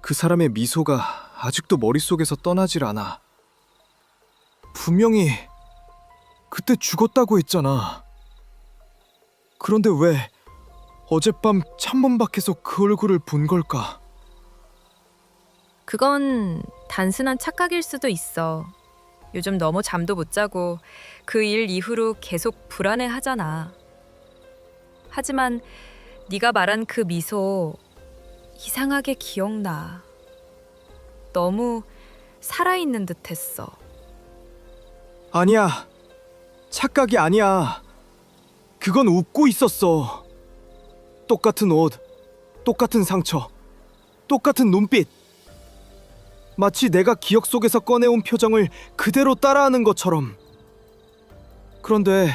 그 사람의 미소가 아직도 머릿속에서 떠나질 않아. 분명히 그때 죽었다고 했잖아. 그런데 왜 어젯밤 창문 밖에서 그 얼굴을 본 걸까? 그건 단순한 착각일 수도 있어. 요즘 너무 잠도 못 자고 그 일 이후로 계속 불안해하잖아. 하지만 네가 말한 그 미소 이상하게 기억나. 너무 살아있는 듯했어. 아니야. 착각이 아니야. 그건 웃고 있었어. 똑같은 옷, 똑같은 상처, 똑같은 눈빛. 마치 내가 기억 속에서 꺼내온 표정을 그대로 따라하는 것처럼. 그런데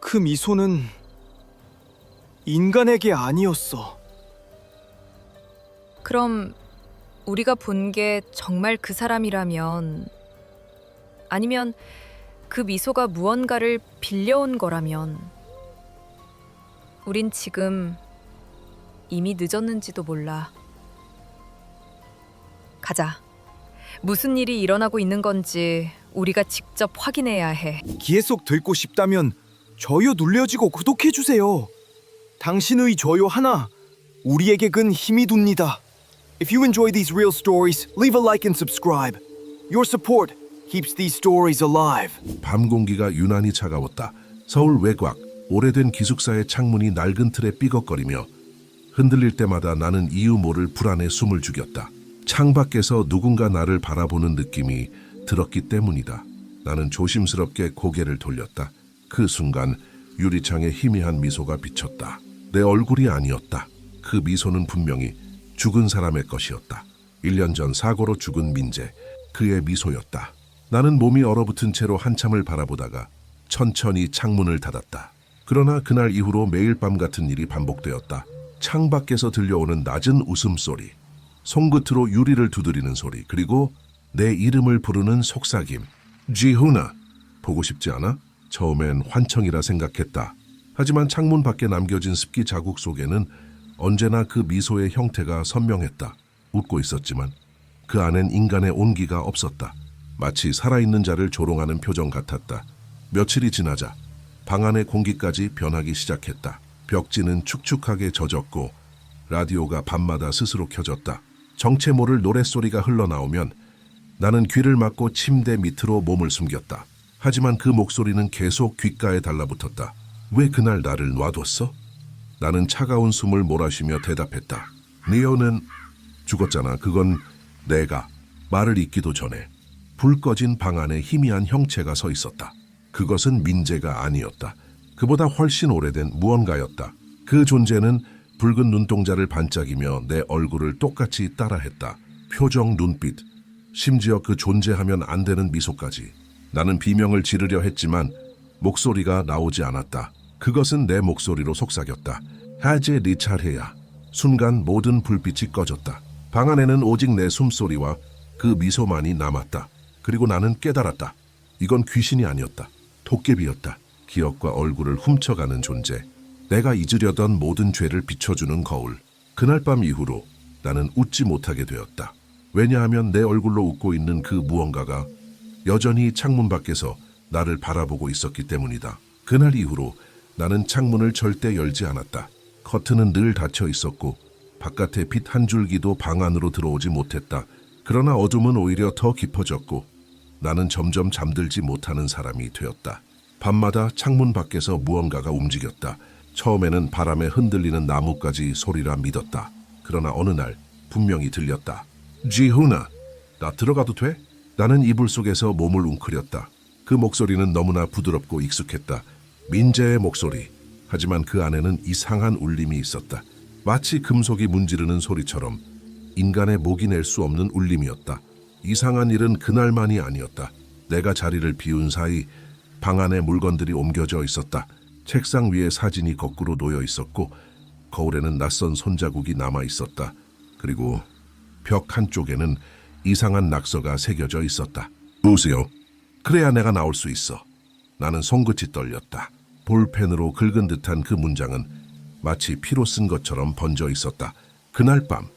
그 미소는 인간에게 아니었어. 그럼 우리가 본 게 정말 그 사람이라면, 아니면 그 미소가 무언가를 빌려온 거라면, 우린 지금 이미 늦었는지도 몰라. 가자. 무슨 일이 일어나고 있는 건지 우리가 직접 확인해야 해. 계속 듣고 싶다면 좋아요 눌러주고 구독해주세요. 당신의 좋아요 하나 우리에게 큰 힘이 됩니다. If you enjoy these real stories, leave a like and subscribe. Your support keeps these stories alive. 밤 공기가 유난히 차가웠다. 서울 외곽, 오래된 기숙사의 창문이 낡은 틀에 삐걱거리며 흔들릴 때마다 나는 이유 모를 불안에 숨을 죽였다. 창밖에서 누군가 나를 바라보는 느낌이 들었기 때문이다. 나는 조심스럽게 고개를 돌렸다. 그 순간 유리창에 희미한 미소가 비쳤다. 내 얼굴이 아니었다. 그 미소는 분명히 죽은 사람의 것이었다. 1년 전 사고로 죽은 민재, 그의 미소였다. 나는 몸이 얼어붙은 채로 한참을 바라보다가 천천히 창문을 닫았다. 그러나 그날 이후로 매일 밤 같은 일이 반복되었다. 창밖에서 들려오는 낮은 웃음소리, 손끝으로 유리를 두드리는 소리, 그리고 내 이름을 부르는 속삭임. 지훈아, 보고 싶지 않아? 처음엔 환청이라 생각했다. 하지만 창문 밖에 남겨진 습기 자국 속에는 언제나 그 미소의 형태가 선명했다. 웃고 있었지만 그 안엔 인간의 온기가 없었다. 마치 살아있는 자를 조롱하는 표정 같았다. 며칠이 지나자 방 안의 공기까지 변하기 시작했다. 벽지는 축축하게 젖었고 라디오가 밤마다 스스로 켜졌다. 정체 모를 노랫소리가 흘러나오면 나는 귀를 막고 침대 밑으로 몸을 숨겼다. 하지만 그 목소리는 계속 귓가에 달라붙었다. 왜 그날 나를 놔뒀어? 나는 차가운 숨을 몰아쉬며 대답했다. 니오는 죽었잖아. 그건 내가 말을 잇기도 전에. 불 꺼진 방 안에 희미한 형체가 서 있었다. 그것은 민재가 아니었다. 그보다 훨씬 오래된 무언가였다. 그 존재는 붉은 눈동자를 반짝이며 내 얼굴을 똑같이 따라했다. 표정, 눈빛, 심지어 그 존재하면 안 되는 미소까지. 나는 비명을 지르려 했지만 목소리가 나오지 않았다. 그것은 내 목소리로 속삭였다. 하제 네 차례야. 순간 모든 불빛이 꺼졌다. 방 안에는 오직 내 숨소리와 그 미소만이 남았다. 그리고 나는 깨달았다. 이건 귀신이 아니었다. 도깨비였다. 기억과 얼굴을 훔쳐가는 존재. 내가 잊으려던 모든 죄를 비춰주는 거울. 그날 밤 이후로 나는 웃지 못하게 되었다. 왜냐하면 내 얼굴로 웃고 있는 그 무언가가 여전히 창문 밖에서 나를 바라보고 있었기 때문이다. 그날 이후로 나는 창문을 절대 열지 않았다. 커튼은 늘 닫혀 있었고 바깥의 빛 한 줄기도 방 안으로 들어오지 못했다. 그러나 어둠은 오히려 더 깊어졌고 나는 점점 잠들지 못하는 사람이 되었다. 밤마다 창문 밖에서 무언가가 움직였다. 처음에는 바람에 흔들리는 나뭇가지 소리라 믿었다. 그러나 어느 날 분명히 들렸다. 지훈아, 나 들어가도 돼? 나는 이불 속에서 몸을 웅크렸다. 그 목소리는 너무나 부드럽고 익숙했다. 민재의 목소리. 하지만 그 안에는 이상한 울림이 있었다. 마치 금속이 문지르는 소리처럼 인간의 목이 낼 수 없는 울림이었다. 이상한 일은 그날만이 아니었다. 내가 자리를 비운 사이 방 안에 물건들이 옮겨져 있었다. 책상 위에 사진이 거꾸로 놓여 있었고 거울에는 낯선 손자국이 남아 있었다. 그리고 벽 한쪽에는 이상한 낙서가 새겨져 있었다. 보세요. 그래야 내가 나올 수 있어. 나는 손끝이 떨렸다. 볼펜으로 긁은 듯한 그 문장은 마치 피로 쓴 것처럼 번져 있었다. 그날 밤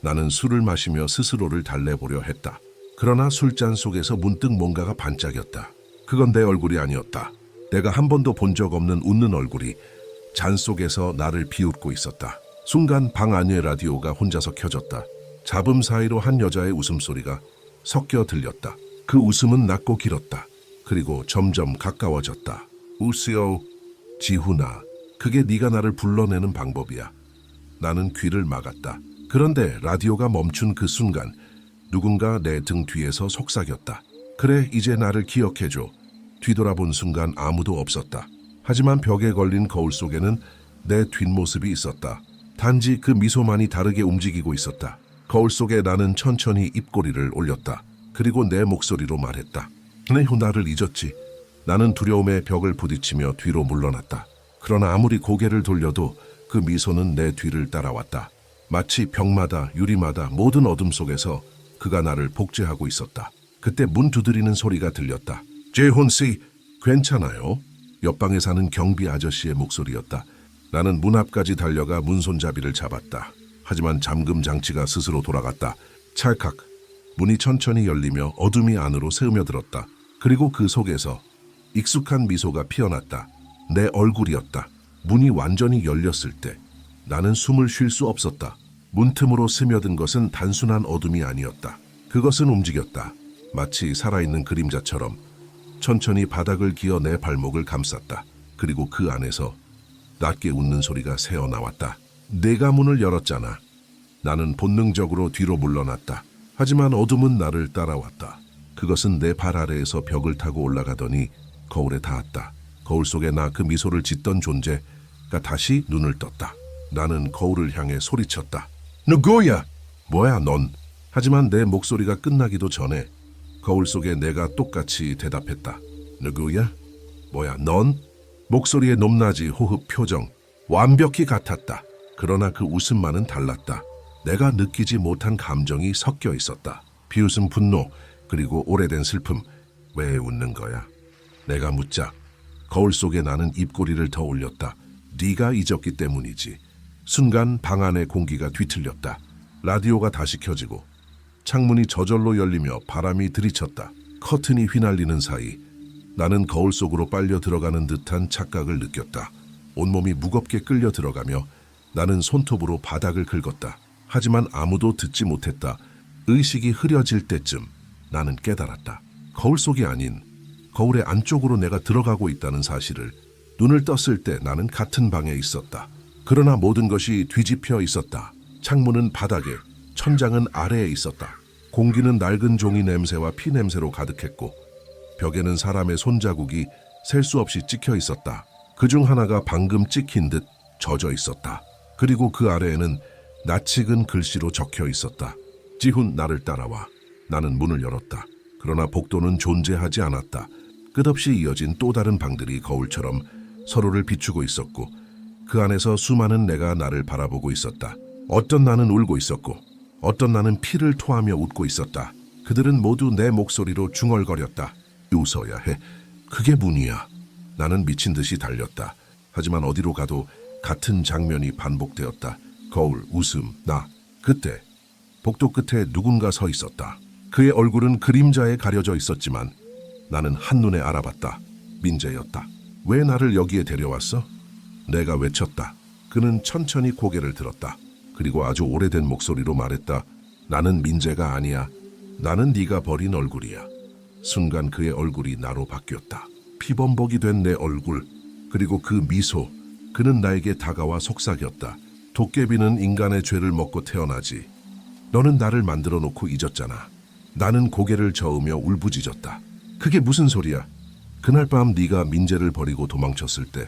나는 술을 마시며 스스로를 달래보려 했다. 그러나 술잔 속에서 문득 뭔가가 반짝였다. 그건 내 얼굴이 아니었다. 내가 한 번도 본 적 없는 웃는 얼굴이 잔 속에서 나를 비웃고 있었다. 순간 방 안의 라디오가 혼자서 켜졌다. 잡음 사이로 한 여자의 웃음소리가 섞여 들렸다. 그 웃음은 낮고 길었다. 그리고 점점 가까워졌다. 우스요, 지훈아. 그게 네가 나를 불러내는 방법이야. 나는 귀를 막았다. 그런데 라디오가 멈춘 그 순간 누군가 내 등 뒤에서 속삭였다. 그래, 이제 나를 기억해줘. 뒤돌아본 순간 아무도 없었다. 하지만 벽에 걸린 거울 속에는 내 뒷모습이 있었다. 단지 그 미소만이 다르게 움직이고 있었다. 거울 속에 나는 천천히 입꼬리를 올렸다. 그리고 내 목소리로 말했다. 내 나를 잊었지. 나는 두려움에 벽을 부딪히며 뒤로 물러났다. 그러나 아무리 고개를 돌려도 그 미소는 내 뒤를 따라왔다. 마치 벽마다 유리마다 모든 어둠 속에서 그가 나를 복제하고 있었다. 그때 문 두드리는 소리가 들렸다. 재훈 씨, 괜찮아요? 옆방에 사는 경비 아저씨의 목소리였다. 나는 문 앞까지 달려가 문손잡이를 잡았다. 하지만 잠금 장치가 스스로 돌아갔다. 찰칵, 문이 천천히 열리며 어둠이 안으로 스며들었다. 그리고 그 속에서 익숙한 미소가 피어났다. 내 얼굴이었다. 문이 완전히 열렸을 때 나는 숨을 쉴 수 없었다. 문틈으로 스며든 것은 단순한 어둠이 아니었다. 그것은 움직였다. 마치 살아있는 그림자처럼 천천히 바닥을 기어 내 발목을 감쌌다. 그리고 그 안에서 낮게 웃는 소리가 새어나왔다. 내가 문을 열었잖아. 나는 본능적으로 뒤로 물러났다. 하지만 어둠은 나를 따라왔다. 그것은 내 발 아래에서 벽을 타고 올라가더니 거울에 닿았다. 거울 속에 나 그 미소를 짓던 존재가 다시 눈을 떴다. 나는 거울을 향해 소리쳤다. 누구야? 뭐야 넌? 하지만 내 목소리가 끝나기도 전에 거울 속에 내가 똑같이 대답했다. 누구야? 뭐야 넌? 목소리의 높낮이, 호흡, 표정 완벽히 같았다. 그러나 그 웃음만은 달랐다. 내가 느끼지 못한 감정이 섞여 있었다. 비웃음, 분노, 그리고 오래된 슬픔. 왜 웃는 거야? 내가 묻자 거울 속에 나는 입꼬리를 더 올렸다. 네가 잊었기 때문이지. 순간 방 안의 공기가 뒤틀렸다. 라디오가 다시 켜지고 창문이 저절로 열리며 바람이 들이쳤다. 커튼이 휘날리는 사이 나는 거울 속으로 빨려 들어가는 듯한 착각을 느꼈다. 온몸이 무겁게 끌려 들어가며 나는 손톱으로 바닥을 긁었다. 하지만 아무도 듣지 못했다. 의식이 흐려질 때쯤 나는 깨달았다. 거울 속이 아닌 거울의 안쪽으로 내가 들어가고 있다는 사실을. 눈을 떴을 때 나는 같은 방에 있었다. 그러나 모든 것이 뒤집혀 있었다. 창문은 바닥에, 천장은 아래에 있었다. 공기는 낡은 종이 냄새와 피 냄새로 가득했고 벽에는 사람의 손자국이 셀 수 없이 찍혀 있었다. 그중 하나가 방금 찍힌 듯 젖어 있었다. 그리고 그 아래에는 낯익은 글씨로 적혀 있었다. 지훈, 나를 따라와. 나는 문을 열었다. 그러나 복도는 존재하지 않았다. 끝없이 이어진 또 다른 방들이 거울처럼 서로를 비추고 있었고 그 안에서 수많은 내가 나를 바라보고 있었다. 어떤 나는 울고 있었고 어떤 나는 피를 토하며 웃고 있었다. 그들은 모두 내 목소리로 중얼거렸다. 웃어야 해. 그게 문이야. 나는 미친 듯이 달렸다. 하지만 어디로 가도 같은 장면이 반복되었다. 거울, 웃음, 나. 그때 복도 끝에 누군가 서 있었다. 그의 얼굴은 그림자에 가려져 있었지만 나는 한눈에 알아봤다. 민재였다. 왜 나를 여기에 데려왔어? 내가 외쳤다. 그는 천천히 고개를 들었다. 그리고 아주 오래된 목소리로 말했다. 나는 민재가 아니야. 나는 네가 버린 얼굴이야. 순간 그의 얼굴이 나로 바뀌었다. 피범벅이 된 내 얼굴, 그리고 그 미소. 그는 나에게 다가와 속삭였다. 도깨비는 인간의 죄를 먹고 태어나지. 너는 나를 만들어 놓고 잊었잖아. 나는 고개를 저으며 울부짖었다. 그게 무슨 소리야? 그날 밤 네가 민재를 버리고 도망쳤을 때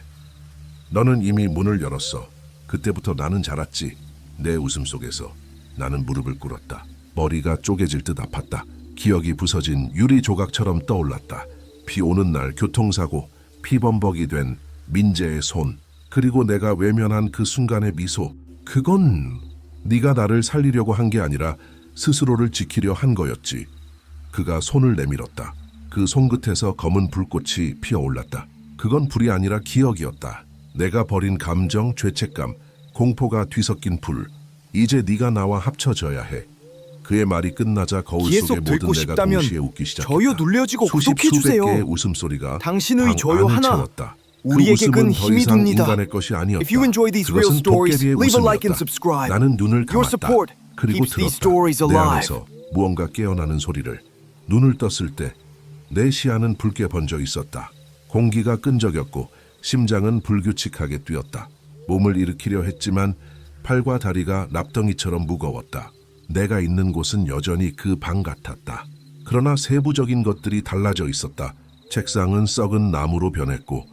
너는 이미 문을 열었어. 그때부터 나는 자랐지. 내 웃음 속에서 나는 무릎을 꿇었다. 머리가 쪼개질 듯 아팠다. 기억이 부서진 유리 조각처럼 떠올랐다. 비 오는 날 교통사고, 피범벅이 된 민재의 손, 그리고 내가 외면한 그 순간의 미소. 그건 네가 나를 살리려고 한 게 아니라 스스로를 지키려 한 거였지. 그가 손을 내밀었다. 그 손끝에서 검은 불꽃이 피어올랐다. 그건 불이 아니라 기억이었다. 내가 버린 감정, 죄책감, 공포가 뒤섞인 불. 이제 네가 나와 합쳐져야 해. 그의 말이 끝나자 거울 계속 속의 모든 듣고 내가 싶다면 동시에 웃기 시작했다. 저요 눌려지고 수십 구독해주세요. 수백 개의 웃음소리가 당신의 방 저요 안을 하나, 채웠다. 우리에게 그 근 웃음은 더 힘이 이상 됩니다. 인간의 것이 아니었다. If you enjoy these real 그것은 stories, 도깨비의 leave a like and 웃음이었다. subscribe. 나는 눈을 Your 감았다. support 그리고 keeps these 들었다. stories 내 alive. 안에서 무언가 깨어나는 소리를. 눈을 떴을 때 내 시야는 붉게 번져 있었다. 공기가 끈적였고 심장은 불규칙하게 뛰었다. 몸을 일으키려 했지만 팔과 다리가 납덩이처럼 무거웠다. 내가 있는 곳은 여전히 그 방 같았다. 그러나 세부적인 것들이 달라져 있었다. 책상은 썩은 나무로 변했고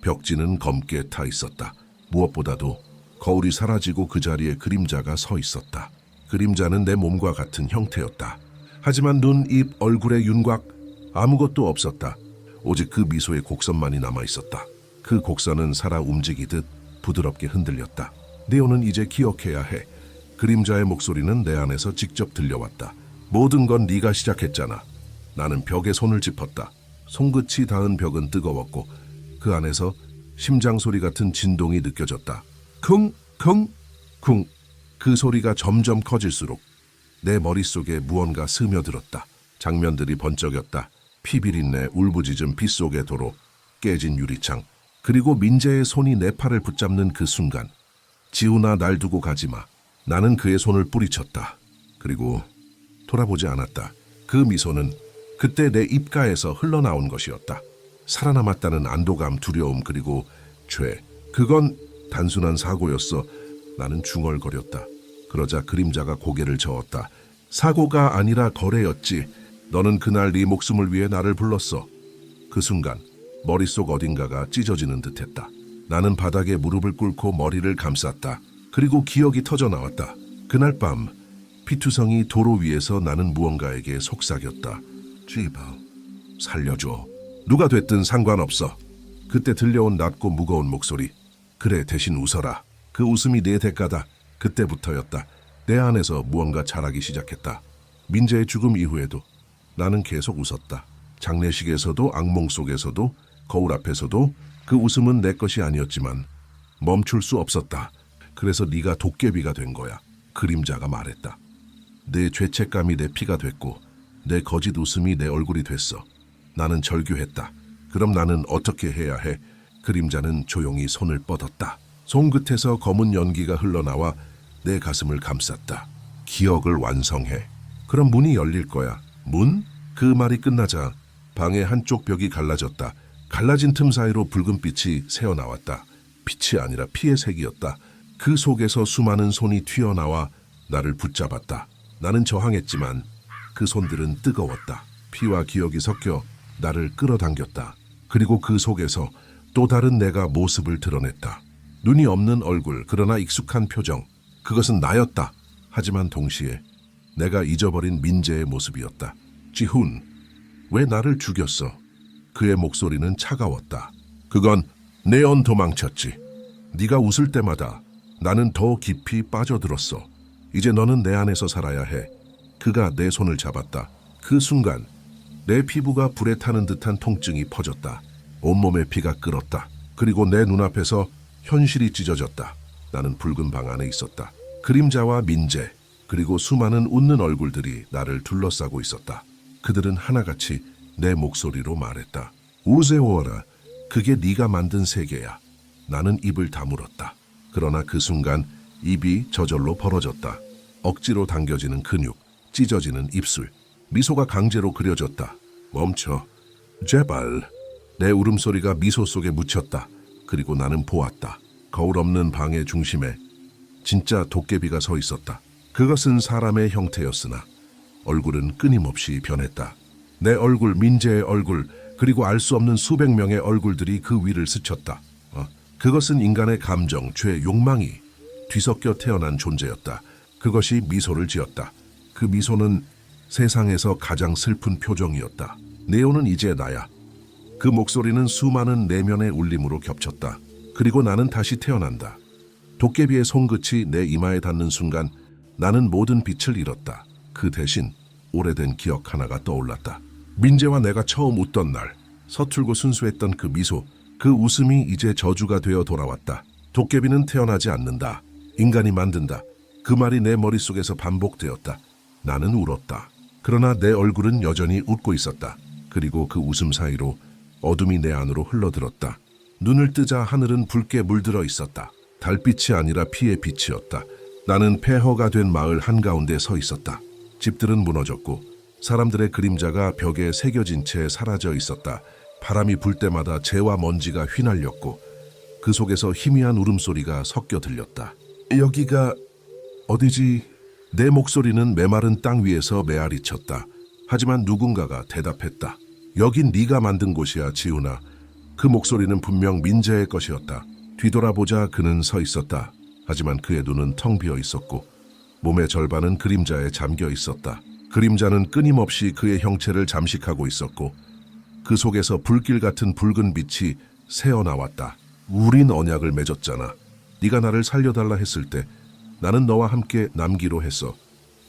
벽지는 검게 타 있었다. 무엇보다도 거울이 사라지고 그 자리에 그림자가 서 있었다. 그림자는 내 몸과 같은 형태였다. 하지만 눈, 입, 얼굴의 윤곽 아무것도 없었다. 오직 그 미소의 곡선만이 남아 있었다. 그 곡선은 살아 움직이듯 부드럽게 흔들렸다. 네오는 이제 기억해야 해. 그림자의 목소리는 내 안에서 직접 들려왔다. 모든 건 네가 시작했잖아. 나는 벽에 손을 짚었다. 손끝이 닿은 벽은 뜨거웠고 그 안에서 심장 소리 같은 진동이 느껴졌다. 쿵, 쿵, 쿵. 그 소리가 점점 커질수록 내 머릿속에 무언가 스며들었다. 장면들이 번쩍였다. 피비린내, 울부짖은 빗속의 도로, 깨진 유리창, 그리고 민재의 손이 내 팔을 붙잡는 그 순간. 지훈아, 날 두고 가지 마. 나는 그의 손을 뿌리쳤다. 그리고 돌아보지 않았다. 그 미소는 그때 내 입가에서 흘러나온 것이었다. 살아남았다는 안도감, 두려움, 그리고 죄. 그건 단순한 사고였어. 나는 중얼거렸다. 그러자 그림자가 고개를 저었다. 사고가 아니라 거래였지. 너는 그날 네 목숨을 위해 나를 불렀어. 그 순간 머릿속 어딘가가 찢어지는 듯했다. 나는 바닥에 무릎을 꿇고 머리를 감쌌다. 그리고 기억이 터져나왔다. 그날 밤 피투성이 도로 위에서 나는 무언가에게 속삭였다. 제발 살려줘. 누가 됐든 상관없어. 그때 들려온 낮고 무거운 목소리. 그래, 대신 웃어라. 그 웃음이 내 대가다. 그때부터였다. 내 안에서 무언가 자라기 시작했다. 민재의 죽음 이후에도 나는 계속 웃었다. 장례식에서도, 악몽 속에서도, 거울 앞에서도. 그 웃음은 내 것이 아니었지만 멈출 수 없었다. 그래서 네가 도깨비가 된 거야. 그림자가 말했다. 내 죄책감이 내 피가 됐고 내 거짓 웃음이 내 얼굴이 됐어. 나는 절규했다. 그럼 나는 어떻게 해야 해? 그림자는 조용히 손을 뻗었다. 손끝에서 검은 연기가 흘러나와 내 가슴을 감쌌다. 기억을 완성해. 그럼 문이 열릴 거야. 문? 그 말이 끝나자 방의 한쪽 벽이 갈라졌다. 갈라진 틈 사이로 붉은 빛이 새어나왔다. 빛이 아니라 피의 색이었다. 그 속에서 수많은 손이 튀어나와 나를 붙잡았다. 나는 저항했지만 그 손들은 뜨거웠다. 피와 기억이 섞여 나를 끌어당겼다. 그리고 그 속에서 또 다른 내가 모습을 드러냈다. 눈이 없는 얼굴, 그러나 익숙한 표정. 그것은 나였다. 하지만 동시에 내가 잊어버린 민재의 모습이었다. 지훈, 왜 나를 죽였어? 그의 목소리는 차가웠다. 그건 네온 도망쳤지. 네가 웃을 때마다 나는 더 깊이 빠져들었어. 이제 너는 내 안에서 살아야 해. 그가 내 손을 잡았다. 그 순간 내 피부가 불에 타는 듯한 통증이 퍼졌다. 온몸에 피가 끓었다. 그리고 내 눈앞에서 현실이 찢어졌다. 나는 붉은 방 안에 있었다. 그림자와 민재, 그리고 수많은 웃는 얼굴들이 나를 둘러싸고 있었다. 그들은 하나같이 내 목소리로 말했다. 우세워라. 그게 네가 만든 세계야. 나는 입을 다물었다. 그러나 그 순간 입이 저절로 벌어졌다. 억지로 당겨지는 근육, 찢어지는 입술, 미소가 강제로 그려졌다. 멈춰. 제발. 내 울음소리가 미소 속에 묻혔다. 그리고 나는 보았다. 거울 없는 방의 중심에 진짜 도깨비가 서 있었다. 그것은 사람의 형태였으나 얼굴은 끊임없이 변했다. 내 얼굴, 민재의 얼굴, 그리고 알 수 없는 수백 명의 얼굴들이 그 위를 스쳤다. 그것은 인간의 감정, 죄, 욕망이 뒤섞여 태어난 존재였다. 그것이 미소를 지었다. 그 미소는 세상에서 가장 슬픈 표정이었다. 네오는 이제 나야. 그 목소리는 수많은 내면의 울림으로 겹쳤다. 그리고 나는 다시 태어난다. 도깨비의 손끝이 내 이마에 닿는 순간 나는 모든 빛을 잃었다. 그 대신 오래된 기억 하나가 떠올랐다. 민재와 내가 처음 웃던 날, 서툴고 순수했던 그 미소, 그 웃음이 이제 저주가 되어 돌아왔다. 도깨비는 태어나지 않는다. 인간이 만든다. 그 말이 내 머릿속에서 반복되었다. 나는 울었다. 그러나 내 얼굴은 여전히 웃고 있었다. 그리고 그 웃음 사이로 어둠이 내 안으로 흘러들었다. 눈을 뜨자 하늘은 붉게 물들어 있었다. 달빛이 아니라 피의 빛이었다. 나는 폐허가 된 마을 한가운데 서 있었다. 집들은 무너졌고 사람들의 그림자가 벽에 새겨진 채 사라져 있었다. 바람이 불 때마다 재와 먼지가 휘날렸고 그 속에서 희미한 울음소리가 섞여 들렸다. 여기가 어디지? 내 목소리는 메마른 땅 위에서 메아리 쳤다. 하지만 누군가가 대답했다. 여긴 네가 만든 곳이야, 지훈아. 그 목소리는 분명 민재의 것이었다. 뒤돌아보자 그는 서 있었다. 하지만 그의 눈은 텅 비어 있었고 몸의 절반은 그림자에 잠겨 있었다. 그림자는 끊임없이 그의 형체를 잠식하고 있었고 그 속에서 불길 같은 붉은 빛이 새어나왔다. 우린 언약을 맺었잖아. 네가 나를 살려달라 했을 때 나는 너와 함께 남기로 했어.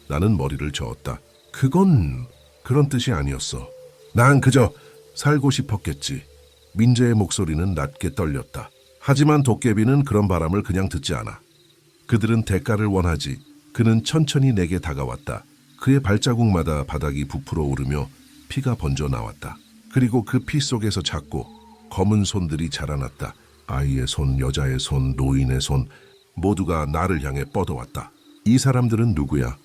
나는 머리를 저었다. 그건 그런 뜻이 아니었어. 난 그저 살고 싶었겠지. 민재의 목소리는 낮게 떨렸다. 하지만 도깨비는 그런 바람을 그냥 듣지 않아. 그들은 대가를 원하지. 그는 천천히 내게 다가왔다. 그의 발자국마다 바닥이 부풀어 오르며 피가 번져 나왔다. 그리고 그 피 속에서 작고 검은 손들이 자라났다. 아이의 손, 여자의 손, 노인의 손, 모두가 나를 향해 뻗어왔다. 이 사람들은 누구야?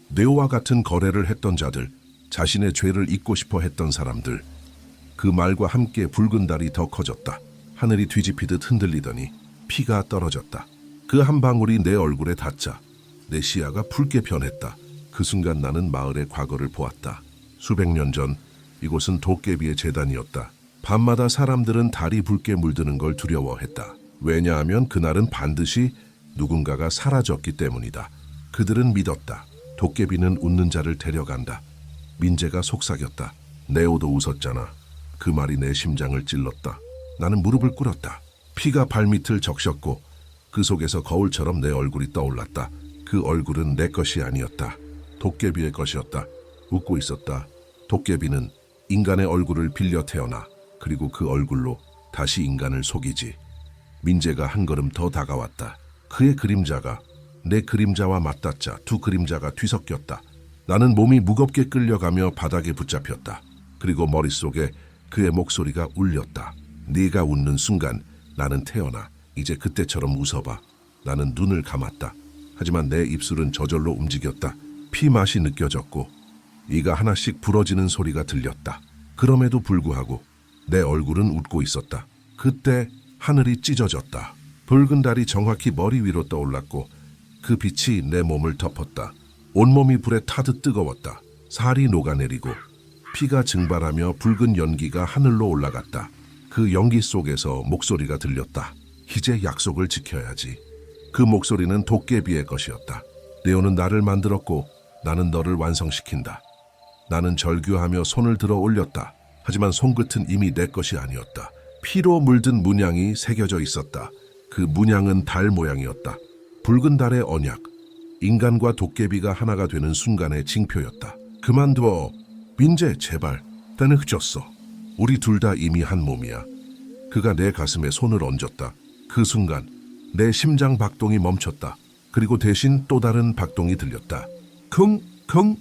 네오와 같은 거래를 했던 자들, 자신의 죄를 잊고 싶어 했던 사람들. 그 말과 함께 붉은 달이 더 커졌다. 하늘이 뒤집히듯 흔들리더니 피가 떨어졌다. 그 한 방울이 내 얼굴에 닿자 내 시야가 붉게 변했다. 그 순간 나는 마을의 과거를 보았다. 수백 년 전 이곳은 도깨비의 재단이었다. 밤마다 사람들은 달이 붉게 물드는 걸 두려워했다. 왜냐하면 그날은 반드시 누군가가 사라졌기 때문이다. 그들은 믿었다. 도깨비는 웃는 자를 데려간다. 민재가 속삭였다. 네오도 웃었잖아. 그 말이 내 심장을 찔렀다. 나는 무릎을 꿇었다. 피가 발밑을 적셨고 그 속에서 거울처럼 내 얼굴이 떠올랐다. 그 얼굴은 내 것이 아니었다. 도깨비의 것이었다. 웃고 있었다. 도깨비는 인간의 얼굴을 빌려 태어나 그리고 그 얼굴로 다시 인간을 속이지. 민재가 한 걸음 더 다가왔다. 그의 그림자가 내 그림자와 맞닿자 두 그림자가 뒤섞였다. 나는 몸이 무겁게 끌려가며 바닥에 붙잡혔다. 그리고 머릿속에 그의 목소리가 울렸다. 네가 웃는 순간 나는 태어나. 이제 그때처럼 웃어봐. 나는 눈을 감았다. 하지만 내 입술은 저절로 움직였다. 피 맛이 느껴졌고 이가 하나씩 부러지는 소리가 들렸다. 그럼에도 불구하고 내 얼굴은 웃고 있었다. 그때 하늘이 찢어졌다. 붉은 달이 정확히 머리 위로 떠올랐고 그 빛이 내 몸을 덮었다. 온몸이 불에 타듯 뜨거웠다. 살이 녹아내리고 피가 증발하며 붉은 연기가 하늘로 올라갔다. 그 연기 속에서 목소리가 들렸다. 이제 약속을 지켜야지. 그 목소리는 도깨비의 것이었다. 네오는 나를 만들었고 나는 너를 완성시킨다. 나는 절규하며 손을 들어 올렸다. 하지만 손끝은 이미 내 것이 아니었다. 피로 물든 문양이 새겨져 있었다. 그 문양은 달 모양이었다. 붉은 달의 언약, 인간과 도깨비가 하나가 되는 순간의 징표였다. 그만둬. 민재, 제발. 나는 흐졌어. 우리 둘 다 이미 한 몸이야. 그가 내 가슴에 손을 얹었다. 그 순간 내 심장 박동이 멈췄다. 그리고 대신 또 다른 박동이 들렸다. 쿵, 쿵,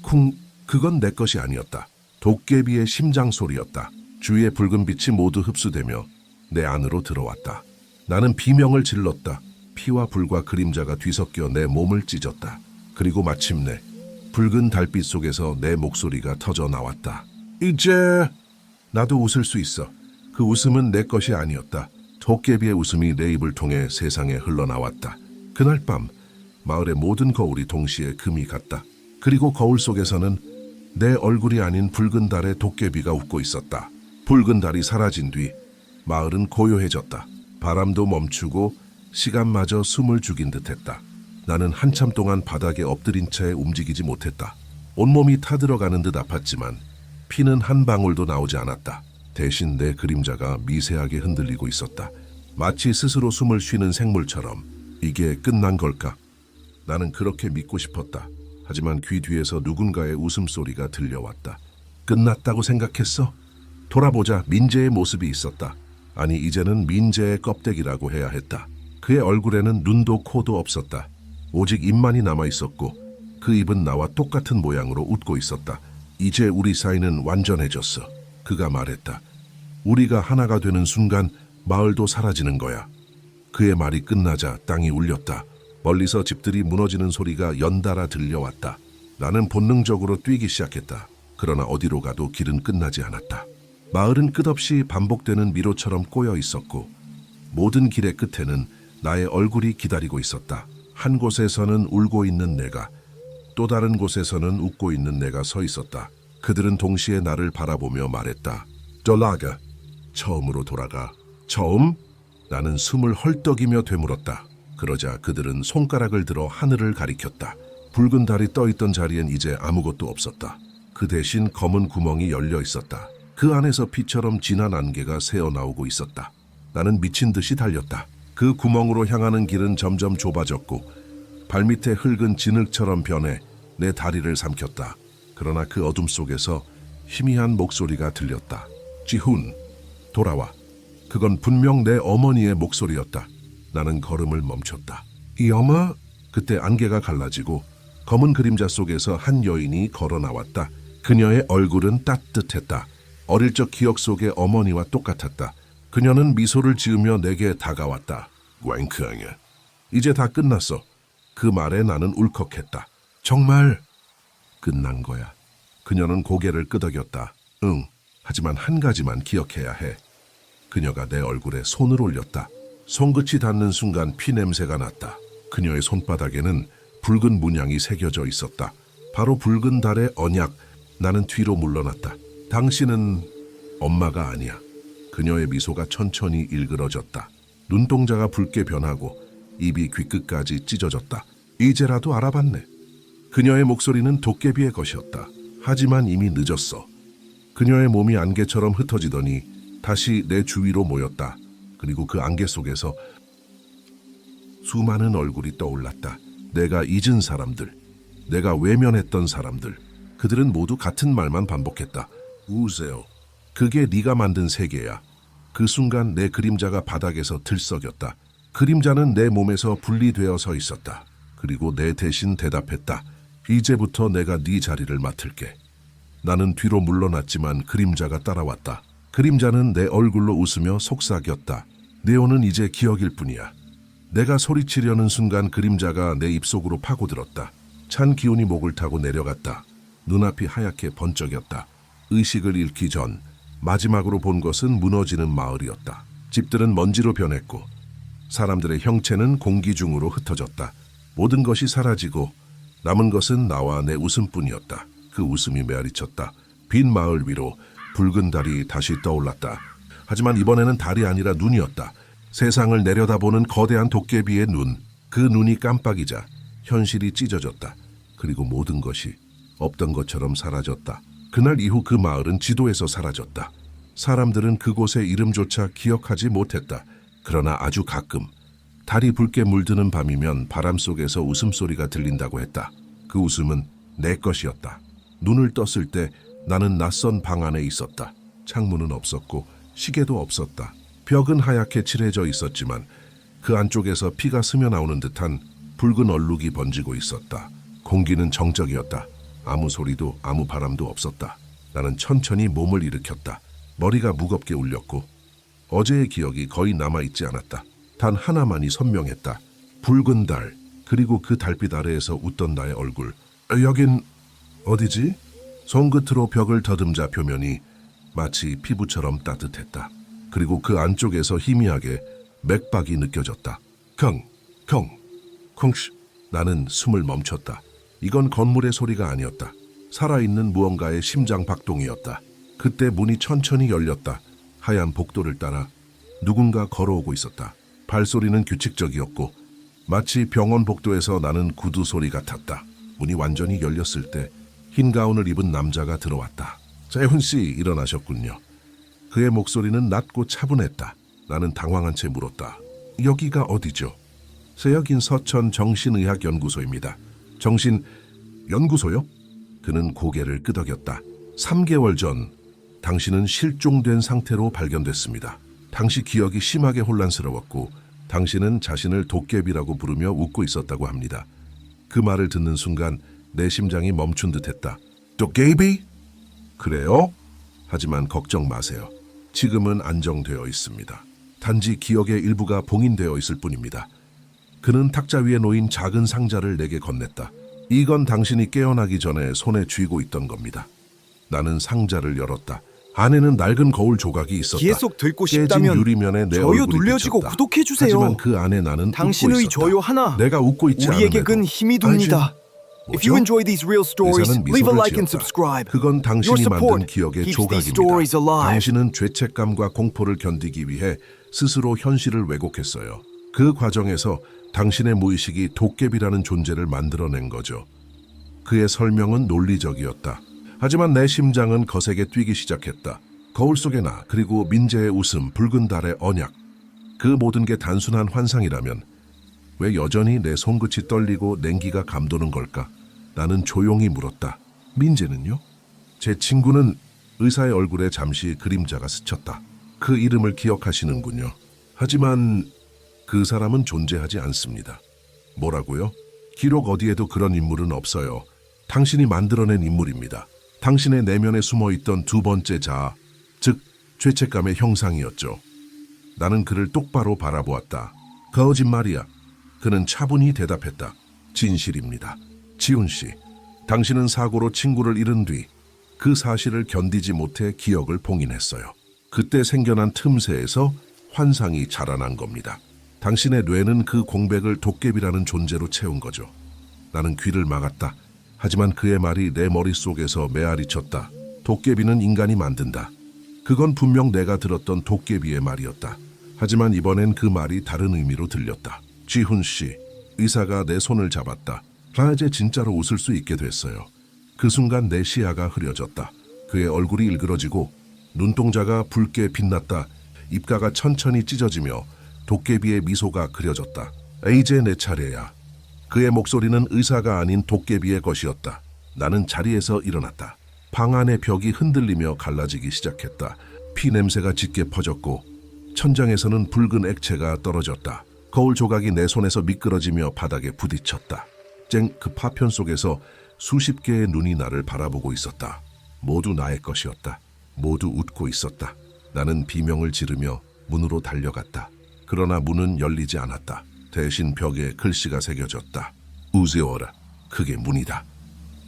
쿵. 그건 내 것이 아니었다. 도깨비의 심장 소리였다. 주위의 붉은 빛이 모두 흡수되며 내 안으로 들어왔다. 나는 비명을 질렀다. 피와 불과 그림자가 뒤섞여 내 몸을 찢었다. 그리고 마침내 붉은 달빛 속에서 내 목소리가 터져 나왔다. 이제 나도 웃을 수 있어. 그 웃음은 내 것이 아니었다. 도깨비의 웃음이 내 입을 통해 세상에 흘러나왔다. 그날 밤 마을의 모든 거울이 동시에 금이 갔다. 그리고 거울 속에서는 내 얼굴이 아닌 붉은 달의 도깨비가 웃고 있었다. 붉은 달이 사라진 뒤 마을은 고요해졌다. 바람도 멈추고 시간마저 숨을 죽인 듯했다. 나는 한참 동안 바닥에 엎드린 채 움직이지 못했다. 온몸이 타들어가는 듯 아팠지만 피는 한 방울도 나오지 않았다. 대신 내 그림자가 미세하게 흔들리고 있었다. 마치 스스로 숨을 쉬는 생물처럼. 이게 끝난 걸까? 나는 그렇게 믿고 싶었다. 하지만 귀 뒤에서 누군가의 웃음소리가 들려왔다. 끝났다고 생각했어? 돌아보자. 민재의 모습이 있었다. 아니, 이제는 민재의 껍데기라고 해야 했다. 그의 얼굴에는 눈도 코도 없었다. 오직 입만이 남아 있었고 그 입은 나와 똑같은 모양으로 웃고 있었다. 이제 우리 사이는 완전해졌어. 그가 말했다. 우리가 하나가 되는 순간 마을도 사라지는 거야. 그의 말이 끝나자 땅이 울렸다. 멀리서 집들이 무너지는 소리가 연달아 들려왔다. 나는 본능적으로 뛰기 시작했다. 그러나 어디로 가도 길은 끝나지 않았다. 마을은 끝없이 반복되는 미로처럼 꼬여 있었고 모든 길의 끝에는 나의 얼굴이 기다리고 있었다. 한 곳에서는 울고 있는 내가, 또 다른 곳에서는 웃고 있는 내가 서 있었다. 그들은 동시에 나를 바라보며 말했다. 돌아가. 처음으로 돌아가. 처음? 나는 숨을 헐떡이며 되물었다. 그러자 그들은 손가락을 들어 하늘을 가리켰다. 붉은 달이 떠있던 자리엔 이제 아무것도 없었다. 그 대신 검은 구멍이 열려 있었다. 그 안에서 피처럼 진한 안개가 새어나오고 있었다. 나는 미친 듯이 달렸다. 그 구멍으로 향하는 길은 점점 좁아졌고 발밑에 흙은 진흙처럼 변해 내 다리를 삼켰다. 그러나 그 어둠 속에서 희미한 목소리가 들렸다. 지훈, 돌아와. 그건 분명 내 어머니의 목소리였다. 나는 걸음을 멈췄다. 이 엄마? 그때 안개가 갈라지고 검은 그림자 속에서 한 여인이 걸어 나왔다. 그녀의 얼굴은 따뜻했다. 어릴 적 기억 속의 어머니와 똑같았다. 그녀는 미소를 지으며 내게 다가왔다. 웬크하냐. 이제 다 끝났어. 그 말에 나는 울컥했다. 정말 끝난 거야. 그녀는 고개를 끄덕였다. 응, 하지만 한 가지만 기억해야 해. 그녀가 내 얼굴에 손을 올렸다. 손끝이 닿는 순간 피 냄새가 났다. 그녀의 손바닥에는 붉은 문양이 새겨져 있었다. 바로 붉은 달의 언약. 나는 뒤로 물러났다. 당신은 엄마가 아니야. 그녀의 미소가 천천히 일그러졌다. 눈동자가 붉게 변하고 입이 귀끝까지 찢어졌다. 이제라도 알아봤네. 그녀의 목소리는 도깨비의 것이었다. 하지만 이미 늦었어. 그녀의 몸이 안개처럼 흩어지더니 다시 내 주위로 모였다. 그리고 그 안개 속에서 수많은 얼굴이 떠올랐다. 내가 잊은 사람들, 내가 외면했던 사람들. 그들은 모두 같은 말만 반복했다. 우세요. 그게 네가 만든 세계야. 그 순간 내 그림자가 바닥에서 들썩였다. 그림자는 내 몸에서 분리되어 서 있었다. 그리고 내 대신 대답했다. 이제부터 내가 네 자리를 맡을게. 나는 뒤로 물러났지만 그림자가 따라왔다. 그림자는 내 얼굴로 웃으며 속삭였다. 네오는 이제 기억일 뿐이야. 내가 소리치려는 순간 그림자가 내 입속으로 파고들었다. 찬 기운이 목을 타고 내려갔다. 눈앞이 하얗게 번쩍였다. 의식을 잃기 전 마지막으로 본 것은 무너지는 마을이었다. 집들은 먼지로 변했고 사람들의 형체는 공기 중으로 흩어졌다. 모든 것이 사라지고 남은 것은 나와 내 웃음뿐이었다. 그 웃음이 메아리쳤다. 빈 마을 위로 붉은 달이 다시 떠올랐다. 하지만 이번에는 달이 아니라 눈이었다. 세상을 내려다보는 거대한 도깨비의 눈. 그 눈이 깜빡이자 현실이 찢어졌다. 그리고 모든 것이 없던 것처럼 사라졌다. 그날 이후 그 마을은 지도에서 사라졌다. 사람들은 그곳의 이름조차 기억하지 못했다. 그러나 아주 가끔 달이 붉게 물드는 밤이면 바람 속에서 웃음소리가 들린다고 했다. 그 웃음은 내 것이었다. 눈을 떴을 때 나는 낯선 방 안에 있었다. 창문은 없었고 시계도 없었다. 벽은 하얗게 칠해져 있었지만 그 안쪽에서 피가 스며나오는 듯한 붉은 얼룩이 번지고 있었다. 공기는 정적이었다. 아무 소리도 아무 바람도 없었다. 나는 천천히 몸을 일으켰다. 머리가 무겁게 울렸고 어제의 기억이 거의 남아있지 않았다. 단 하나만이 선명했다. 붉은 달, 그리고 그 달빛 아래에서 웃던 나의 얼굴. 여긴 어디지? 손끝으로 벽을 더듬자 표면이 마치 피부처럼 따뜻했다. 그리고 그 안쪽에서 희미하게 맥박이 느껴졌다. 콩쉬. 나는 숨을 멈췄다. 이건 건물의 소리가 아니었다. 살아있는 무언가의 심장 박동이었다. 그때 문이 천천히 열렸다. 하얀 복도를 따라 누군가 걸어오고 있었다. 발소리는 규칙적이었고 마치 병원 복도에서 나는 구두 소리 같았다. 문이 완전히 열렸을 때 흰 가운을 입은 남자가 들어왔다. 재훈 씨, 일어나셨군요. 그의 목소리는 낮고 차분했다. 나는 당황한 채 물었다. 여기가 어디죠? 여긴 서천 정신의학연구소입니다. 정신연구소요? 그는 고개를 끄덕였다. 3개월 전 당신은 실종된 상태로 발견됐습니다. 당시 기억이 심하게 혼란스러웠고 당신은 자신을 도깨비라고 부르며 웃고 있었다고 합니다. 그 말을 듣는 순간 내 심장이 멈춘 듯했다. 도깨비? 그래요? 하지만 걱정 마세요. 지금은 안정되어 있습니다. 단지 기억의 일부가 봉인되어 있을 뿐입니다. 그는 탁자 위에 놓인 작은 상자를 내게 건넸다. 이건 당신이 깨어나기 전에 손에 쥐고 있던 겁니다. 나는 상자를 열었다. 안에는 낡은 거울 조각이 있었다. 계속 듣고 깨진 싶다면 유리면에 내 좋아요 얼굴이 눌러주고 비쳤다. 구독해주세요. 하지만 그 안에 나는 당신의 웃고 있었다. 좋아요 하나 내가 웃고 있지 우리에게 근 않음에도 힘이 됩니다. If you enjoy these real stories, 의사는 leave a 미소를 like and 지었다. subscribe. 그건 Your 당신이 support 만든 기억의 keeps these 조각입니다. stories alive. 당신은 죄책감과 공포를 견디기 위해 스스로 현실을 왜곡했어요. 그 과정에서 당신의 무의식이 도깨비라는 존재를 만들어낸 거죠. 그의 설명은 논리적이었다. 하지만 내 심장은 거세게 뛰기 시작했다. 거울 속의 나, 그리고 민재의 웃음, 붉은 달의 언약. 그 모든 게 단순한 환상이라면 왜 여전히 내 손끝이 떨리고 냉기가 감도는 걸까? 나는 조용히 물었다. 민재는요? 제 친구는 의사의 얼굴에 잠시 그림자가 스쳤다. 그 이름을 기억하시는군요. 하지만 그 사람은 존재하지 않습니다. 뭐라고요? 기록 어디에도 그런 인물은 없어요. 당신이 만들어낸 인물입니다. 당신의 내면에 숨어있던 두 번째 자아, 즉 죄책감의 형상이었죠. 나는 그를 똑바로 바라보았다. 거짓말이야. 그는 차분히 대답했다. 진실입니다. 지훈 씨, 당신은 사고로 친구를 잃은 뒤 그 사실을 견디지 못해 기억을 봉인했어요. 그때 생겨난 틈새에서 환상이 자라난 겁니다. 당신의 뇌는 그 공백을 도깨비라는 존재로 채운 거죠. 나는 귀를 막았다. 하지만 그의 말이 내 머릿속에서 메아리 쳤다. 도깨비는 인간이 만든다. 그건 분명 내가 들었던 도깨비의 말이었다. 하지만 이번엔 그 말이 다른 의미로 들렸다. 지훈 씨, 의사가 내 손을 잡았다. 나 이제 진짜로 웃을 수 있게 됐어요. 그 순간 내 시야가 흐려졌다. 그의 얼굴이 일그러지고 눈동자가 붉게 빛났다. 입가가 천천히 찢어지며 도깨비의 미소가 그려졌다. 이제 내 차례야. 그의 목소리는 의사가 아닌 도깨비의 것이었다. 나는 자리에서 일어났다. 방 안의 벽이 흔들리며 갈라지기 시작했다. 피 냄새가 짙게 퍼졌고 천장에서는 붉은 액체가 떨어졌다. 거울 조각이 내 손에서 미끄러지며 바닥에 부딪혔다. 그 파편 속에서 수십 개의 눈이 나를 바라보고 있었다. 모두 나의 것이었다. 모두 웃고 있었다. 나는 비명을 지르며 문으로 달려갔다. 그러나 문은 열리지 않았다. 대신 벽에 글씨가 새겨졌다. 우세워라. 그게 문이다.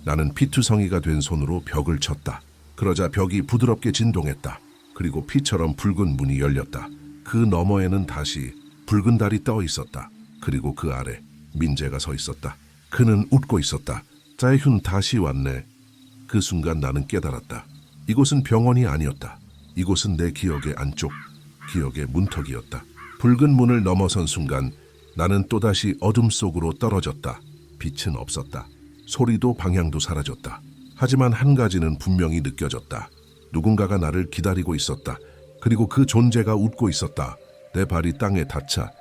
나는 피투성이가 된 손으로 벽을 쳤다. 그러자 벽이 부드럽게 진동했다. 그리고 피처럼 붉은 문이 열렸다. 그 너머에는 다시 붉은 달이 떠 있었다. 그리고 그 아래 민재가 서 있었다. 그는 웃고 있었다. 자이훈 다시 왔네. 그 순간 나는 깨달았다. 이곳은 병원이 아니었다. 이곳은 내 기억의 안쪽, 기억의 문턱이었다. 붉은 문을 넘어선 순간 나는 또다시 어둠 속으로 떨어졌다. 빛은 없었다. 소리도 방향도 사라졌다. 하지만 한 가지는 분명히 느껴졌다. 누군가가 나를 기다리고 있었다. 그리고 그 존재가 웃고 있었다. 내 발이 땅에 닿자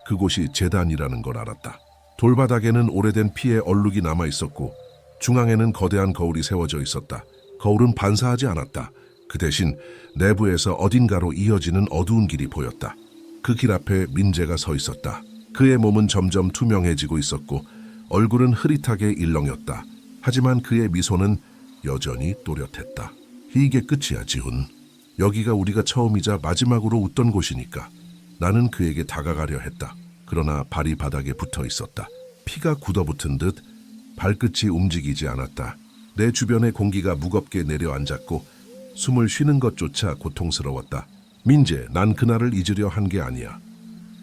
그곳이 제단이라는 걸 알았다. 돌바닥에는 오래된 피의 얼룩이 남아 있었고 중앙에는 거대한 거울이 세워져 있었다. 거울은 반사하지 않았다. 그 대신 내부에서 어딘가로 이어지는 어두운 길이 보였다. 그 길 앞에 민재가 서 있었다. 그의 몸은 점점 투명해지고 있었고 얼굴은 흐릿하게 일렁였다. 하지만 그의 미소는 여전히 또렷했다. 이게 끝이야, 지훈. 여기가 우리가 처음이자 마지막으로 웃던 곳이니까. 나는 그에게 다가가려 했다. 그러나 발이 바닥에 붙어 있었다. 피가 굳어붙은 듯 발끝이 움직이지 않았다. 내 주변의 공기가 무겁게 내려앉았고 숨을 쉬는 것조차 고통스러웠다. 민재, 난 그날을 잊으려 한 게 아니야.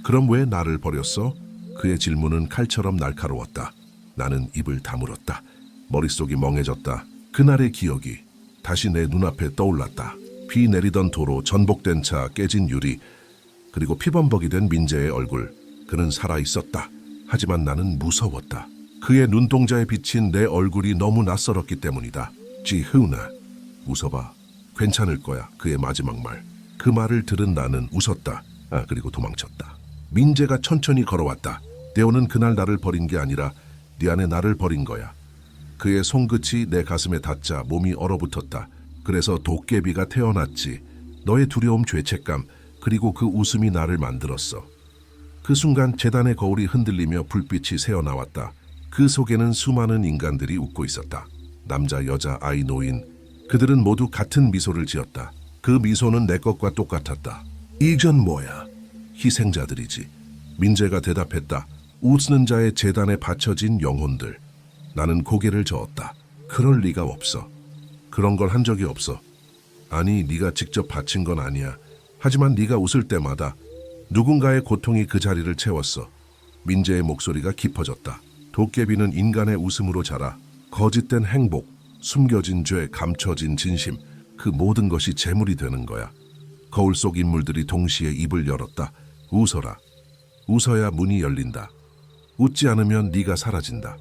그럼 왜 나를 버렸어? 그의 질문은 칼처럼 날카로웠다. 나는 입을 다물었다. 머릿속이 멍해졌다. 그날의 기억이 다시 내 눈앞에 떠올랐다. 비 내리던 도로, 전복된 차, 깨진 유리, 그리고 피범벅이 된 민재의 얼굴. 그는 살아있었다. 하지만 나는 무서웠다. 그의 눈동자에 비친 내 얼굴이 너무 낯설었기 때문이다. 지훈아, 웃어봐. 괜찮을 거야. 그의 마지막 말. 그 말을 들은 나는 웃었다. 그리고 도망쳤다. 민재가 천천히 걸어왔다. 대호는 그날 나를 버린 게 아니라 네 안에 나를 버린 거야. 그의 손끝이 내 가슴에 닿자 몸이 얼어붙었다. 그래서 도깨비가 태어났지. 너의 두려움, 죄책감, 그리고 그 웃음이 나를 만들었어. 그 순간 제단의 거울이 흔들리며 불빛이 새어나왔다. 그 속에는 수많은 인간들이 웃고 있었다. 남자, 여자, 아이, 노인. 그들은 모두 같은 미소를 지었다. 그 미소는 내 것과 똑같았다. 이전 뭐야? 희생자들이지. 민재가 대답했다. 웃는 자의 제단에 바쳐진 영혼들. 나는 고개를 저었다. 그럴 리가 없어. 그런 걸 한 적이 없어. 아니, 네가 직접 바친 건 아니야. 하지만 네가 웃을 때마다 누군가의 고통이 그 자리를 채웠어. 민재의 목소리가 깊어졌다. 도깨비는 인간의 웃음으로 자라. 거짓된 행복, 숨겨진 죄, 감춰진 진심, 그 모든 것이 재물이 되는 거야. 거울 속 인물들이 동시에 입을 열었다. 웃어라. 웃어야 문이 열린다. 웃지 않으면 네가 사라진다.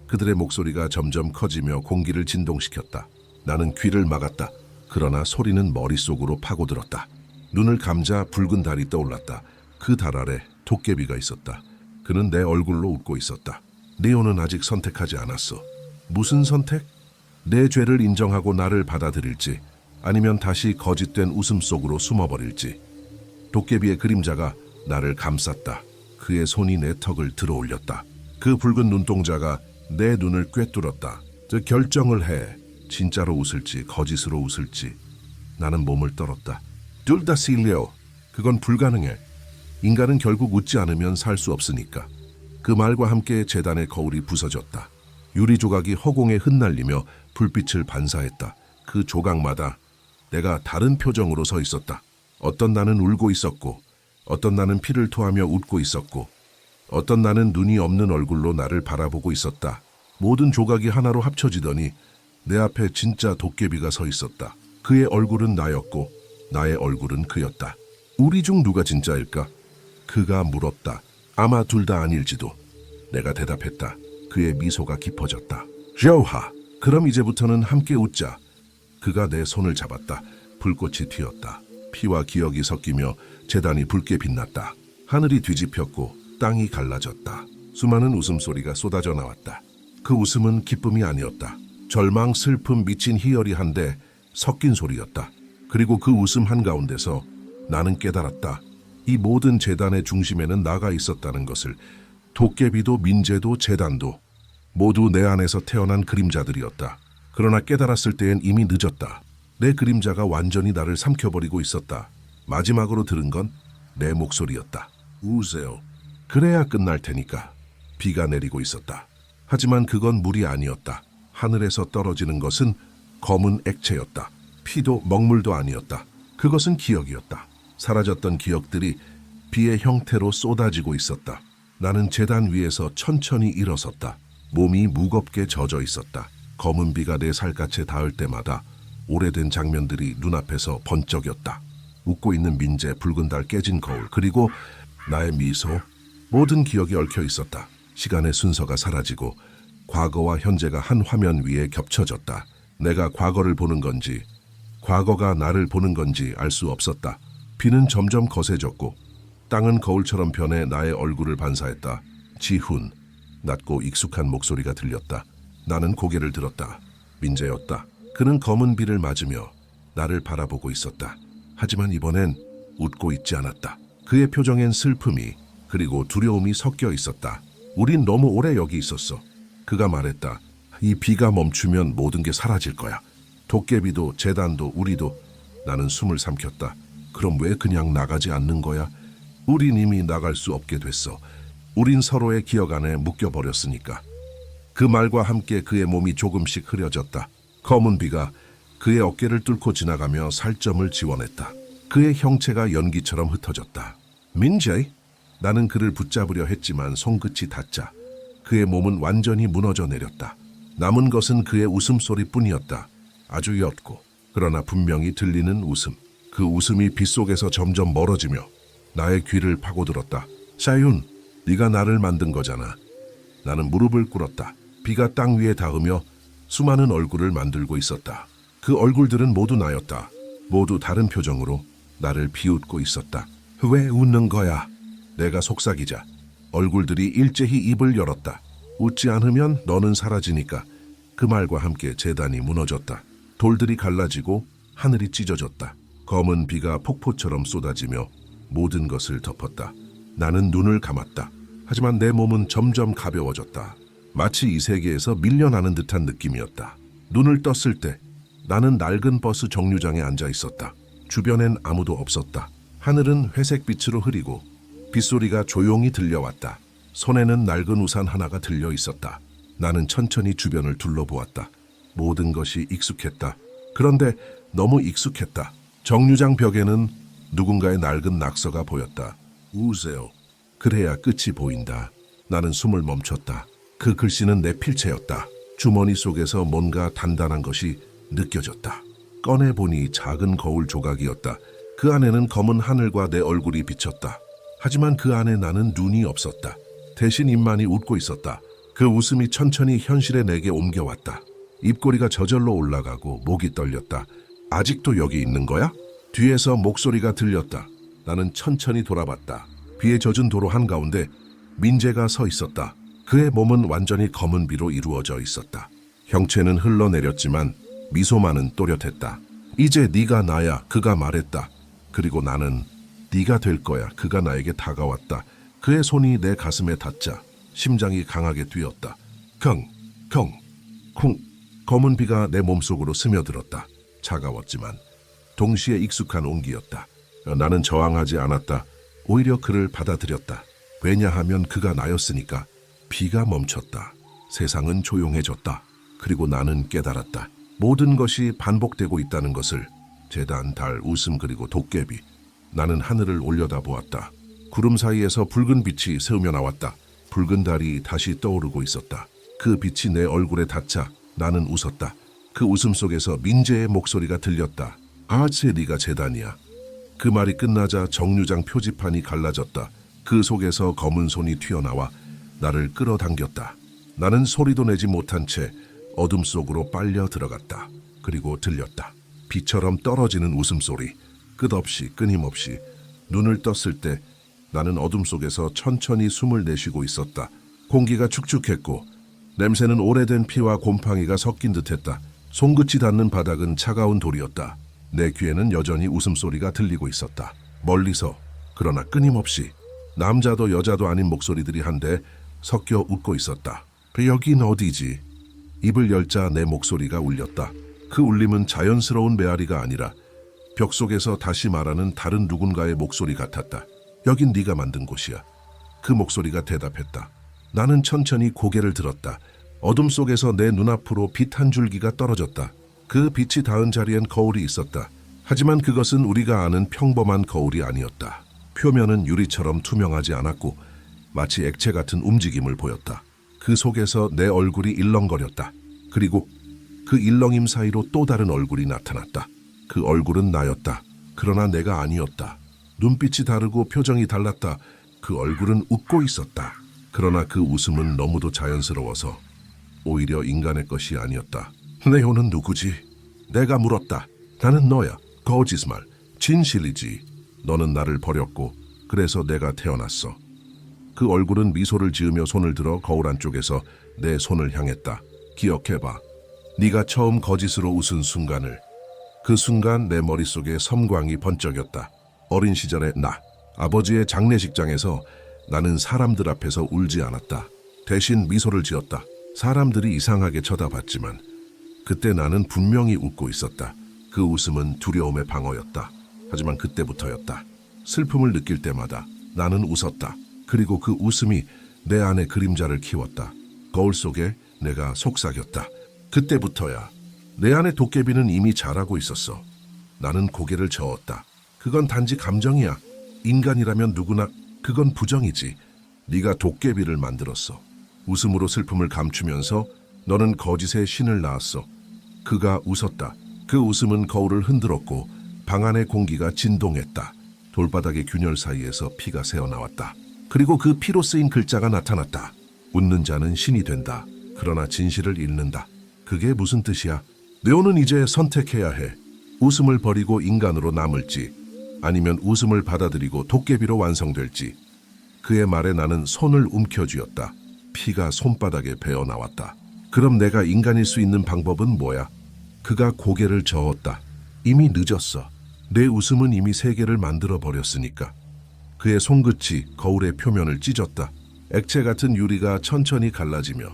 그들의 목소리가 점점 커지며 공기를 진동시켰다. 나는 귀를 막았다. 그러나 소리는 머릿속으로 파고들었다. 눈을 감자 붉은 달이 떠올랐다. 그 달 아래 도깨비가 있었다. 그는 내 얼굴로 웃고 있었다. 네오는 아직 선택하지 않았어. 무슨 선택? 내 죄를 인정하고 나를 받아들일지, 아니면 다시 거짓된 웃음 속으로 숨어버릴지. 도깨비의 그림자가 나를 감쌌다. 그의 손이 내 턱을 들어올렸다. 그 붉은 눈동자가 내 눈을 꿰뚫었다. 결정을 해. 진짜로 웃을지 거짓으로 웃을지. 나는 몸을 떨었다. 둘 다 실례요. 그건 불가능해. 인간은 결국 웃지 않으면 살 수 없으니까. 그 말과 함께 제단의 거울이 부서졌다. 유리 조각이 허공에 흩날리며 불빛을 반사했다. 그 조각마다 내가 다른 표정으로 서 있었다. 어떤 나는 울고 있었고, 어떤 나는 피를 토하며 웃고 있었고, 어떤 나는 눈이 없는 얼굴로 나를 바라보고 있었다. 모든 조각이 하나로 합쳐지더니 내 앞에 진짜 도깨비가 서 있었다. 그의 얼굴은 나였고 나의 얼굴은 그였다. 우리 중 누가 진짜일까? 그가 물었다. 아마 둘 다 아닐지도. 내가 대답했다. 그의 미소가 깊어졌다. 샤오하, 그럼 이제부터는 함께 웃자. 그가 내 손을 잡았다. 불꽃이 튀었다. 피와 기억이 섞이며 제단이 붉게 빛났다. 하늘이 뒤집혔고 땅이 갈라졌다. 수많은 웃음소리가 쏟아져 나왔다. 그 웃음은 기쁨이 아니었다. 절망, 슬픔, 미친 희열이 섞인 소리였다. 그리고 그 웃음 한가운데서 나는 깨달았다. 이 모든 제단의 중심에는 나가 있었다는 것을. 도깨비도 민재도 제단도 모두 내 안에서 태어난 그림자들이었다. 그러나 깨달았을 때엔 이미 늦었다. 내 그림자가 완전히 나를 삼켜버리고 있었다. 마지막으로 들은 건 내 목소리였다. 우세요. 그래야 끝날 테니까. 비가 내리고 있었다. 하지만 그건 물이 아니었다. 하늘에서 떨어지는 것은 검은 액체였다. 피도 먹물도 아니었다. 그것은 기억이었다. 사라졌던 기억들이 비의 형태로 쏟아지고 있었다. 나는 제단 위에서 천천히 일어섰다. 몸이 무겁게 젖어 있었다. 검은 비가 내 살갗에 닿을 때마다 오래된 장면들이 눈앞에서 번쩍였다. 웃고 있는 민재, 붉은 달, 깨진 거울, 그리고 나의 미소. 모든 기억이 얽혀 있었다. 시간의 순서가 사라지고 과거와 현재가 한 화면 위에 겹쳐졌다. 내가 과거를 보는 건지 과거가 나를 보는 건지 알 수 없었다. 비는 점점 거세졌고 땅은 거울처럼 변해 나의 얼굴을 반사했다. 지훈, 낮고 익숙한 목소리가 들렸다. 나는 고개를 들었다. 민재였다. 그는 검은 비를 맞으며 나를 바라보고 있었다. 하지만 이번엔 웃고 있지 않았다. 그의 표정엔 슬픔이 그리고 두려움이 섞여 있었다. 우린 너무 오래 여기 있었어. 그가 말했다. 이 비가 멈추면 모든 게 사라질 거야. 도깨비도 제단도 우리도. 나는 숨을 삼켰다. 그럼 왜 그냥 나가지 않는 거야? 우린 이미 나갈 수 없게 됐어. 우린 서로의 기억 안에 묶여버렸으니까. 그 말과 함께 그의 몸이 조금씩 흐려졌다. 검은 비가 그의 어깨를 뚫고 지나가며 살점을 지워냈다. 그의 형체가 연기처럼 흩어졌다. 민재? 나는 그를 붙잡으려 했지만 손끝이 닿자 그의 몸은 완전히 무너져 내렸다. 남은 것은 그의 웃음소리뿐이었다. 아주 옅고 그러나 분명히 들리는 웃음. 그 웃음이 빗속에서 점점 멀어지며 나의 귀를 파고들었다. 샤윤, 네가 나를 만든 거잖아. 나는 무릎을 꿇었다. 비가 땅 위에 닿으며 수많은 얼굴을 만들고 있었다. 그 얼굴들은 모두 나였다. 모두 다른 표정으로 나를 비웃고 있었다. 왜 웃는 거야? 내가 속삭이자 얼굴들이 일제히 입을 열었다. 웃지 않으면 너는 사라지니까. 그 말과 함께 제단이 무너졌다. 돌들이 갈라지고 하늘이 찢어졌다. 검은 비가 폭포처럼 쏟아지며 모든 것을 덮었다. 나는 눈을 감았다. 하지만 내 몸은 점점 가벼워졌다. 마치 이 세계에서 밀려나는 듯한 느낌이었다. 눈을 떴을 때 나는 낡은 버스 정류장에 앉아 있었다. 주변엔 아무도 없었다. 하늘은 회색 빛으로 흐리고 빗소리가 조용히 들려왔다. 손에는 낡은 우산 하나가 들려 있었다. 나는 천천히 주변을 둘러보았다. 모든 것이 익숙했다. 그런데 너무 익숙했다. 정류장 벽에는 누군가의 낡은 낙서가 보였다. 우세요. 그래야 끝이 보인다. 나는 숨을 멈췄다. 그 글씨는 내 필체였다. 주머니 속에서 뭔가 단단한 것이 느껴졌다. 꺼내보니 작은 거울 조각이었다. 그 안에는 검은 하늘과 내 얼굴이 비쳤다. 하지만 그 안에 나는 눈이 없었다. 대신 입만이 웃고 있었다. 그 웃음이 천천히 현실의 내게 옮겨왔다. 입꼬리가 저절로 올라가고 목이 떨렸다. 아직도 여기 있는 거야? 뒤에서 목소리가 들렸다. 나는 천천히 돌아봤다. 비에 젖은 도로 한가운데 민재가 서 있었다. 그의 몸은 완전히 검은 비로 이루어져 있었다. 형체는 흘러내렸지만 미소만은 또렷했다. 이제 네가 나야, 그가 말했다. 그리고 나는 네가 될 거야. 그가 나에게 다가왔다. 그의 손이 내 가슴에 닿자 심장이 강하게 뛰었다. 컹, 컹, 쿵. 검은 비가 내 몸속으로 스며들었다. 차가웠지만 동시에 익숙한 온기였다. 나는 저항하지 않았다. 오히려 그를 받아들였다. 왜냐하면 그가 나였으니까. 비가 멈췄다. 세상은 조용해졌다. 그리고 나는 깨달았다. 모든 것이 반복되고 있다는 것을. 재단, 달, 웃음 그리고 도깨비. 나는 하늘을 올려다보았다. 구름 사이에서 붉은 빛이 새우며 나왔다. 붉은 달이 다시 떠오르고 있었다. 그 빛이 내 얼굴에 닿자 나는 웃었다. 그 웃음 속에서 민재의 목소리가 들렸다. 아체 네가 재단이야. 그 말이 끝나자 정류장 표지판이 갈라졌다. 그 속에서 검은 손이 튀어나와 나를 끌어당겼다. 나는 소리도 내지 못한 채 어둠 속으로 빨려 들어갔다. 그리고 들렸다. 비처럼 떨어지는 웃음소리. 끝없이 끊임없이. 눈을 떴을 때 나는 어둠 속에서 천천히 숨을 내쉬고 있었다. 공기가 축축했고 냄새는 오래된 피와 곰팡이가 섞인 듯했다. 손끝이 닿는 바닥은 차가운 돌이었다. 내 귀에는 여전히 웃음소리가 들리고 있었다. 멀리서, 그러나 끊임없이 남자도 여자도 아닌 목소리들이 한데 섞여 웃고 있었다. 여긴 어디지? 입을 열자 내 목소리가 울렸다. 그 울림은 자연스러운 메아리가 아니라 벽 속에서 다시 말하는 다른 누군가의 목소리 같았다. 여긴 네가 만든 곳이야. 그 목소리가 대답했다. 나는 천천히 고개를 들었다. 어둠 속에서 내 눈앞으로 빛 한 줄기가 떨어졌다. 그 빛이 닿은 자리엔 거울이 있었다. 하지만 그것은 우리가 아는 평범한 거울이 아니었다. 표면은 유리처럼 투명하지 않았고 마치 액체 같은 움직임을 보였다. 그 속에서 내 얼굴이 일렁거렸다. 그리고 그 일렁임 사이로 또 다른 얼굴이 나타났다. 그 얼굴은 나였다. 그러나 내가 아니었다. 눈빛이 다르고 표정이 달랐다. 그 얼굴은 웃고 있었다. 그러나 그 웃음은 너무도 자연스러워서 오히려 인간의 것이 아니었다. 네오는 누구지? 내가 물었다. 나는 너야. 거짓말. 진실이지. 너는 나를 버렸고 그래서 내가 태어났어. 그 얼굴은 미소를 지으며 손을 들어 거울 안쪽에서 내 손을 향했다. 기억해봐. 네가 처음 거짓으로 웃은 순간을. 그 순간 내 머릿속에 섬광이 번쩍였다. 어린 시절의 나. 아버지의 장례식장에서 나는 사람들 앞에서 울지 않았다. 대신 미소를 지었다. 사람들이 이상하게 쳐다봤지만 그때 나는 분명히 웃고 있었다. 그 웃음은 두려움의 방어였다. 하지만 그때부터였다. 슬픔을 느낄 때마다 나는 웃었다. 그리고 그 웃음이 내 안에 그림자를 키웠다. 거울 속에 내가 속삭였다. 그때부터야. 내 안에 도깨비는 이미 자라고 있었어. 나는 고개를 저었다. 그건 단지 감정이야. 인간이라면 누구나 그건 부정이지. 네가 도깨비를 만들었어. 웃음으로 슬픔을 감추면서 너는 거짓의 신을 낳았어. 그가 웃었다. 그 웃음은 거울을 흔들었고 방 안의 공기가 진동했다. 돌바닥의 균열 사이에서 피가 새어나왔다. 그리고 그 피로 쓰인 글자가 나타났다. 웃는 자는 신이 된다. 그러나 진실을 잃는다. 그게 무슨 뜻이야? 네오는 이제 선택해야 해. 웃음을 버리고 인간으로 남을지 아니면 웃음을 받아들이고 도깨비로 완성될지. 그의 말에 나는 손을 움켜쥐었다. 피가 손바닥에 배어 나왔다. 그럼 내가 인간일 수 있는 방법은 뭐야? 그가 고개를 저었다. 이미 늦었어. 내 웃음은 이미 세계를 만들어 버렸으니까. 그의 손끝이 거울의 표면을 찢었다. 액체 같은 유리가 천천히 갈라지며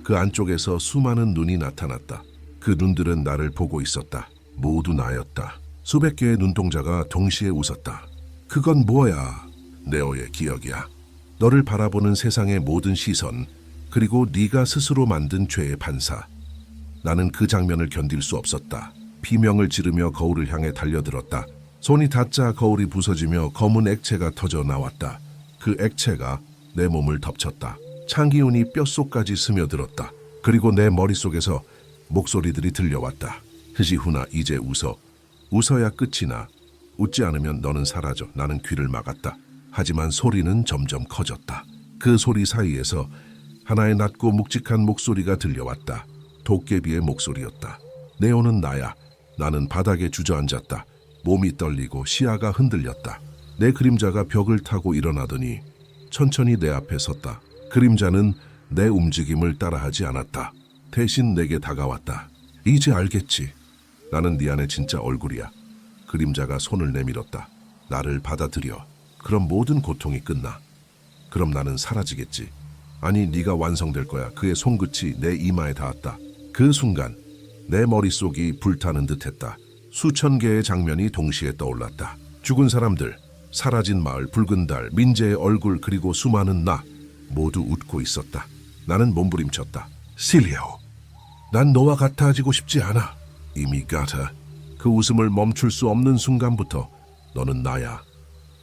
그 안쪽에서 수많은 눈이 나타났다. 그 눈들은 나를 보고 있었다. 모두 나였다. 수백 개의 눈동자가 동시에 웃었다. 그건 뭐야? 네오의 기억이야. 너를 바라보는 세상의 모든 시선, 그리고 네가 스스로 만든 죄의 반사. 나는 그 장면을 견딜 수 없었다. 비명을 지르며 거울을 향해 달려들었다. 손이 닿자 거울이 부서지며 검은 액체가 터져 나왔다. 그 액체가 내 몸을 덮쳤다. 찬기운이 뼛속까지 스며들었다. 그리고 내 머릿속에서 목소리들이 들려왔다. 흐지훈아, 이제 웃어. 웃어야 끝이 나. 웃지 않으면 너는 사라져. 나는 귀를 막았다. 하지만 소리는 점점 커졌다. 그 소리 사이에서 하나의 낮고 묵직한 목소리가 들려왔다. 도깨비의 목소리였다. 네오는 나야. 나는 바닥에 주저앉았다. 몸이 떨리고 시야가 흔들렸다. 내 그림자가 벽을 타고 일어나더니 천천히 내 앞에 섰다. 그림자는 내 움직임을 따라하지 않았다. 대신 내게 다가왔다. 이제 알겠지. 나는 네 안에 진짜 얼굴이야. 그림자가 손을 내밀었다. 나를 받아들여. 그럼 모든 고통이 끝나. 그럼 나는 사라지겠지. 아니, 네가 완성될 거야. 그의 손끝이 내 이마에 닿았다. 그 순간 내 머릿속이 불타는 듯했다. 수천 개의 장면이 동시에 떠올랐다. 죽은 사람들, 사라진 마을, 붉은 달, 민재의 얼굴, 그리고 수많은 나. 모두 웃고 있었다. 나는 몸부림쳤다. 실리오, 난 너와 같아지고 싶지 않아. 이미 같아. 그 웃음을 멈출 수 없는 순간부터 너는 나야.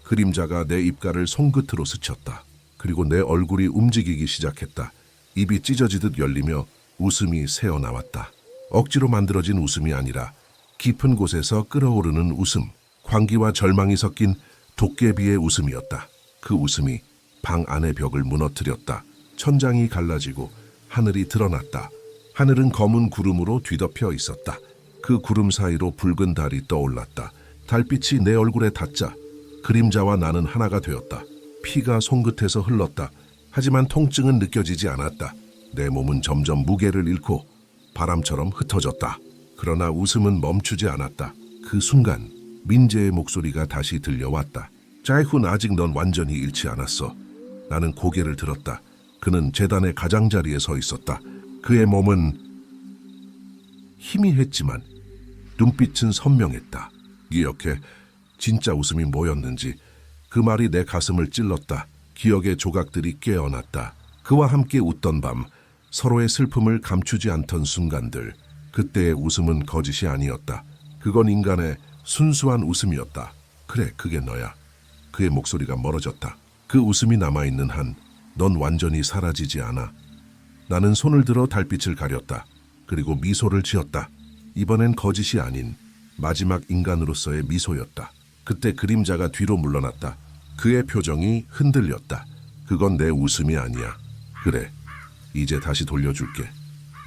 그림자가 내 입가를 손끝으로 스쳤다. 그리고 내 얼굴이 움직이기 시작했다. 입이 찢어지듯 열리며 웃음이 새어나왔다. 억지로 만들어진 웃음이 아니라 깊은 곳에서 끓어오르는 웃음, 광기와 절망이 섞인 도깨비의 웃음이었다. 그 웃음이 방 안의 벽을 무너뜨렸다. 천장이 갈라지고 하늘이 드러났다. 하늘은 검은 구름으로 뒤덮여 있었다. 그 구름 사이로 붉은 달이 떠올랐다. 달빛이 내 얼굴에 닿자 그림자와 나는 하나가 되었다. 피가 손끝에서 흘렀다. 하지만 통증은 느껴지지 않았다. 내 몸은 점점 무게를 잃고 바람처럼 흩어졌다. 그러나 웃음은 멈추지 않았다. 그 순간 민재의 목소리가 다시 들려왔다. 짜이훈, 아직 넌 완전히 잃지 않았어. 나는 고개를 들었다. 그는 재단의 가장자리에 서 있었다. 그의 몸은 희미했지만 눈빛은 선명했다. 기억해. 진짜 웃음이 뭐였는지. 그 말이 내 가슴을 찔렀다. 기억의 조각들이 깨어났다. 그와 함께 웃던 밤, 서로의 슬픔을 감추지 않던 순간들. 그때의 웃음은 거짓이 아니었다. 그건 인간의 순수한 웃음이었다. 그래, 그게 너야. 그의 목소리가 멀어졌다. 그 웃음이 남아있는 한 넌 완전히 사라지지 않아. 나는 손을 들어 달빛을 가렸다. 그리고 미소를 지었다. 이번엔 거짓이 아닌 마지막 인간으로서의 미소였다. 그때 그림자가 뒤로 물러났다. 그의 표정이 흔들렸다. 그건 내 웃음이 아니야. 그래, 이제 다시 돌려줄게.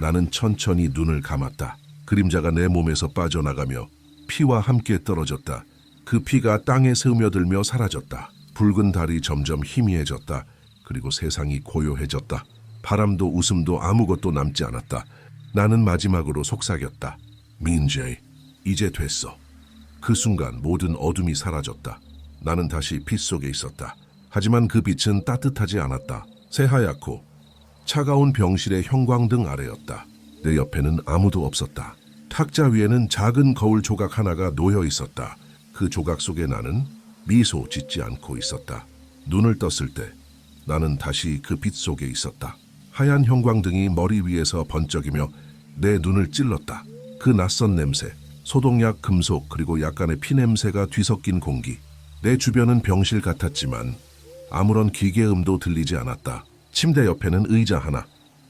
나는 천천히 눈을 감았다. 그림자가 내 몸에서 빠져나가며 피와 함께 떨어졌다. 그 피가 땅에 스며들며 사라졌다. 붉은 달이 점점 희미해졌다. 그리고 세상이 고요해졌다. 바람도 웃음도 아무것도 남지 않았다. 나는 마지막으로 속삭였다. 민재, 이제 됐어. 그 순간 모든 어둠이 사라졌다. 나는 다시 빛 속에 있었다. 하지만 그 빛은 따뜻하지 않았다. 새하얗고 차가운 병실의 형광등 아래였다. 내 옆에는 아무도 없었다. 탁자 위에는 작은 거울 조각 하나가 놓여 있었다. 그 조각 속에 나는 미소 짓지 않고 있었다. 눈을 떴을 때 나는 다시 그 빛 속에 있었다. 하얀 형광등이 머리 위에서 번쩍이며 내 눈을 찔렀다. 그 낯선 냄새, 소독약, 금속, 그리고 약간의 피 냄새가 뒤섞인 공기. 내 주변은 병실 같았지만 아무런 기계음도 들리지 않았다. 침대 옆에는 의자 하나,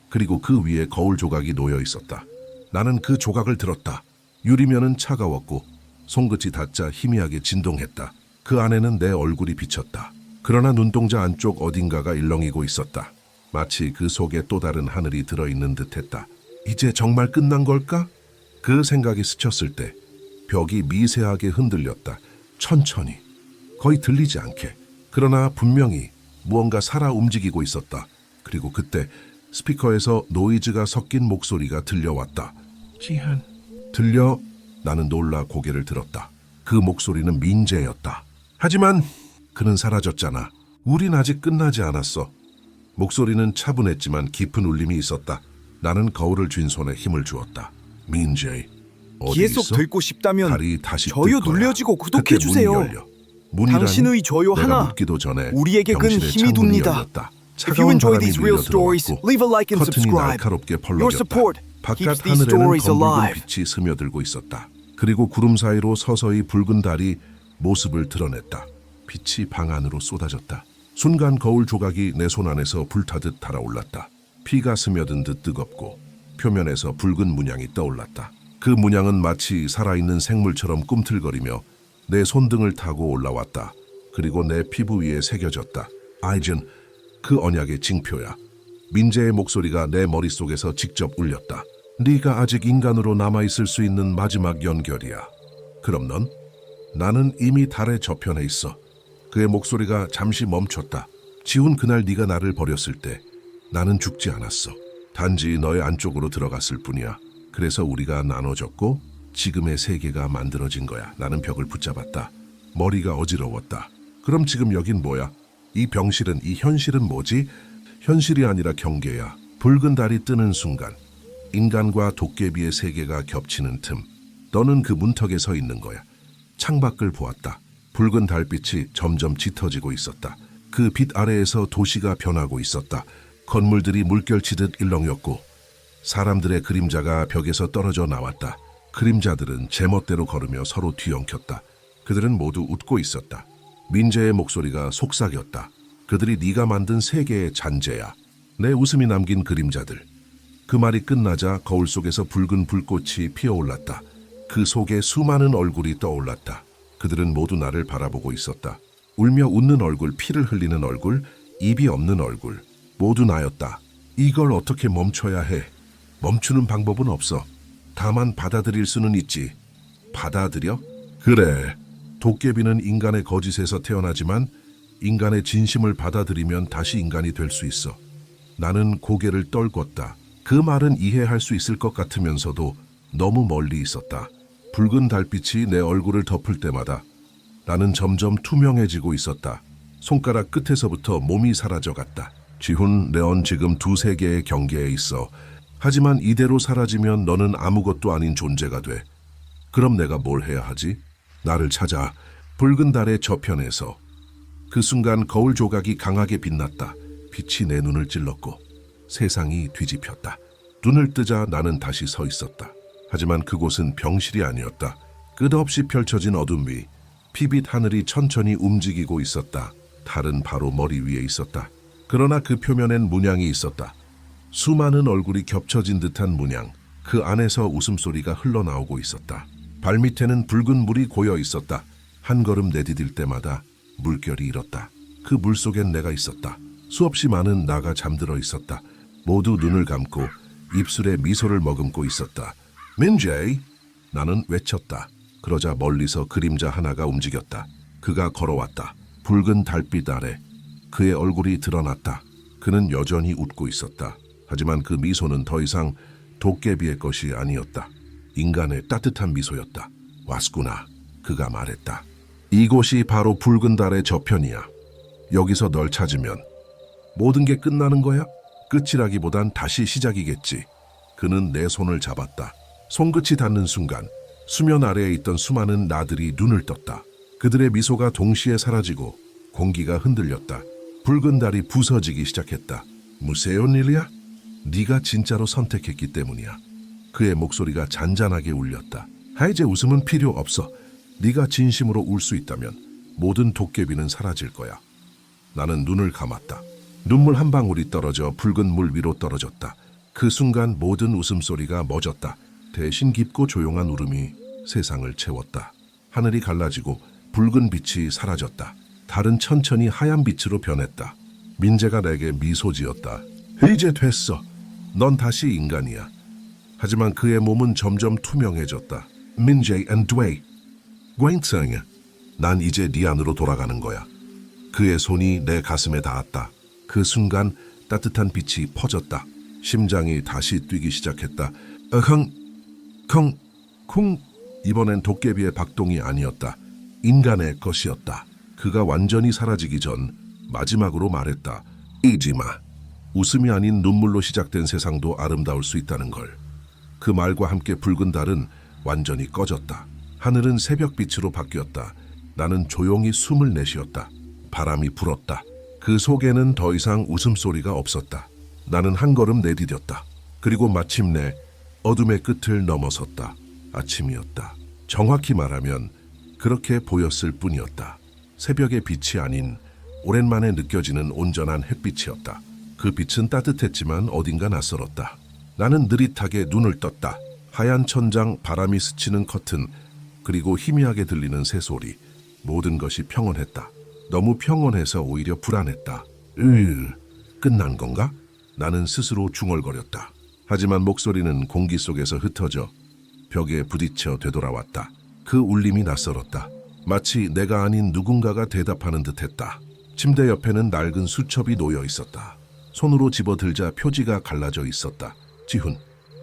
그리고 그 위에 거울 조각이 놓여 있었다. 나는 그 조각을 들었다. 유리면은 차가웠고 손끝이 닿자 희미하게 진동했다. 그 안에는 내 얼굴이 비쳤다. 그러나 눈동자 안쪽 어딘가가 일렁이고 있었다. 마치 그 속에 또 다른 하늘이 들어있는 듯했다. 이제 정말 끝난 걸까? 그 생각이 스쳤을 때 벽이 미세하게 흔들렸다. 천천히, 거의 들리지 않게. 그러나 분명히 무언가 살아 움직이고 있었다. 그리고 그때 스피커에서 노이즈가 섞인 목소리가 들려왔다. 지한. 나는 놀라 고개를 들었다. 그 목소리는 민재였다. 하지만 그는 사라졌잖아. 우린 아직 끝나지 않았어. 목소리는 차분했지만 깊은 울림이 있었다. 나는 거울을 쥔 손에 힘을 주었다. 민제이, 어디 계속 있어? 듣고 싶다면 달이 다시 좋아요 뜰 거야. 눌러주고 그때 구독해주세요. 문이 열려. 문이라니? 당신의 좋아요 내가 하나 묻기도 전에 우리에게 큰 병실의 힘이 창문이 됩니다. 열렸다. If you enjoy 바람이 these real 밀려 stories, 들어왔고 leave a like and 커튼이 subscribe. 날카롭게 Your 펄럭였다. support 바깥 keeps these 하늘에는 stories 검붉은 alive. 빛이 스며들고 있었다. 그리고 구름 사이로 서서히 붉은 달이 모습을 드러냈다. 빛이 방 안으로 쏟아졌다. 순간 거울 조각이 내 손 안에서 불타듯 달아올랐다. 피가 스며든 듯 뜨겁고 표면에서 붉은 문양이 떠올랐다. 그 문양은 마치 살아있는 생물처럼 꿈틀거리며 내 손등을 타고 올라왔다. 그리고 내 피부 위에 새겨졌다. 아이젠, 그 언약의 징표야. 민재의 목소리가 내 머릿속에서 직접 울렸다. 네가 아직 인간으로 남아있을 수 있는 마지막 연결이야. 그럼 넌? 나는 이미 달의 저편에 있어. 그의 목소리가 잠시 멈췄다. 지운 그날 네가 나를 버렸을 때 나는 죽지 않았어. 단지 너의 안쪽으로 들어갔을 뿐이야. 그래서 우리가 나눠졌고 지금의 세계가 만들어진 거야. 나는 벽을 붙잡았다. 머리가 어지러웠다. 그럼 지금 여긴 뭐야? 이 병실은, 이 현실은 뭐지? 현실이 아니라 경계야. 붉은 달이 뜨는 순간 인간과 도깨비의 세계가 겹치는 틈. 너는 그 문턱에 서 있는 거야. 창밖을 보았다. 붉은 달빛이 점점 짙어지고 있었다. 그 빛 아래에서 도시가 변하고 있었다. 건물들이 물결치듯 일렁였고 사람들의 그림자가 벽에서 떨어져 나왔다. 그림자들은 제멋대로 걸으며 서로 뒤엉켰다. 그들은 모두 웃고 있었다. 민재의 목소리가 속삭였다. 그들이 네가 만든 세계의 잔재야. 내 웃음이 남긴 그림자들. 그 말이 끝나자 거울 속에서 붉은 불꽃이 피어올랐다. 그 속에 수많은 얼굴이 떠올랐다. 그들은 모두 나를 바라보고 있었다. 울며 웃는 얼굴, 피를 흘리는 얼굴, 입이 없는 얼굴. 모두 나였다. 이걸 어떻게 멈춰야 해? 멈추는 방법은 없어. 다만 받아들일 수는 있지. 받아들여? 그래. 도깨비는 인간의 거짓에서 태어나지만 인간의 진심을 받아들이면 다시 인간이 될 수 있어. 나는 고개를 떨궜다. 그 말은 이해할 수 있을 것 같으면서도 너무 멀리 있었다. 붉은 달빛이 내 얼굴을 덮을 때마다 나는 점점 투명해지고 있었다. 손가락 끝에서부터 몸이 사라져갔다. 지훈, 레온 지금 두 세계의 경계에 있어. 하지만 이대로 사라지면 너는 아무것도 아닌 존재가 돼. 그럼 내가 뭘 해야 하지? 나를 찾아. 붉은 달의 저편에서. 그 순간 거울 조각이 강하게 빛났다. 빛이 내 눈을 찔렀고 세상이 뒤집혔다. 눈을 뜨자 나는 다시 서 있었다. 하지만 그곳은 병실이 아니었다. 끝없이 펼쳐진 어둠 위 피빛 하늘이 천천히 움직이고 있었다. 달은 바로 머리 위에 있었다. 그러나 그 표면엔 문양이 있었다. 수많은 얼굴이 겹쳐진 듯한 문양. 그 안에서 웃음소리가 흘러나오고 있었다. 발밑에는 붉은 물이 고여 있었다. 한 걸음 내디딜 때마다 물결이 일었다. 그 물속엔 내가 있었다. 수없이 많은 나가 잠들어 있었다. 모두 눈을 감고 입술에 미소를 머금고 있었다. 민제이! 나는 외쳤다. 그러자 멀리서 그림자 하나가 움직였다. 그가 걸어왔다. 붉은 달빛 아래 그의 얼굴이 드러났다. 그는 여전히 웃고 있었다. 하지만 그 미소는 더 이상 도깨비의 것이 아니었다. 인간의 따뜻한 미소였다. 왔구나. 그가 말했다. 이곳이 바로 붉은 달의 저편이야. 여기서 널 찾으면 모든 게 끝나는 거야? 끝이라기보단 다시 시작이겠지. 그는 내 손을 잡았다. 손끝이 닿는 순간 수면 아래에 있던 수많은 나들이 눈을 떴다. 그들의 미소가 동시에 사라지고 공기가 흔들렸다. 붉은 달이 부서지기 시작했다. 무슨 일이야? 네가 진짜로 선택했기 때문이야. 그의 목소리가 잔잔하게 울렸다. 이제 웃음은 필요 없어. 네가 진심으로 울 수 있다면 모든 도깨비는 사라질 거야. 나는 눈을 감았다. 눈물 한 방울이 떨어져 붉은 물 위로 떨어졌다. 그 순간 모든 웃음소리가 멎었다. 대신 깊고 조용한 울음이 세상을 채웠다. 하늘이 갈라지고 붉은 빛이 사라졌다. 달은 천천히 하얀 빛으로 변했다. 민재가 내게 미소 지었다. 이제 됐어. 넌 다시 인간이야. 하지만 그의 몸은 점점 투명해졌다. 민재 and Dway. 괜찮아. 난 이제 네 안으로 돌아가는 거야. 그의 손이 내 가슴에 닿았다. 그 순간 따뜻한 빛이 퍼졌다. 심장이 다시 뛰기 시작했다. 쿵. 이번엔 도깨비의 박동이 아니었다. 인간의 것이었다. 그가 완전히 사라지기 전 마지막으로 말했다. 잊지 마. 웃음이 아닌 눈물로 시작된 세상도 아름다울 수 있다는 걸. 그 말과 함께 붉은 달은 완전히 꺼졌다. 하늘은 새벽빛으로 바뀌었다. 나는 조용히 숨을 내쉬었다. 바람이 불었다. 그 속에는 더 이상 웃음소리가 없었다. 나는 한 걸음 내디뎠다. 그리고 마침내 어둠의 끝을 넘어섰다. 아침이었다. 정확히 말하면 그렇게 보였을 뿐이었다. 새벽의 빛이 아닌 오랜만에 느껴지는 온전한 햇빛이었다. 그 빛은 따뜻했지만 어딘가 낯설었다. 나는 느릿하게 눈을 떴다. 하얀 천장, 바람이 스치는 커튼, 그리고 희미하게 들리는 새소리. 모든 것이 평온했다. 너무 평온해서 오히려 불안했다. 끝난 건가? 나는 스스로 중얼거렸다. 하지만 목소리는 공기 속에서 흩어져 벽에 부딪혀 되돌아왔다. 그 울림이 낯설었다. 마치 내가 아닌 누군가가 대답하는 듯했다. 침대 옆에는 낡은 수첩이 놓여 있었다. 손으로 집어들자 표지가 갈라져 있었다. 지훈,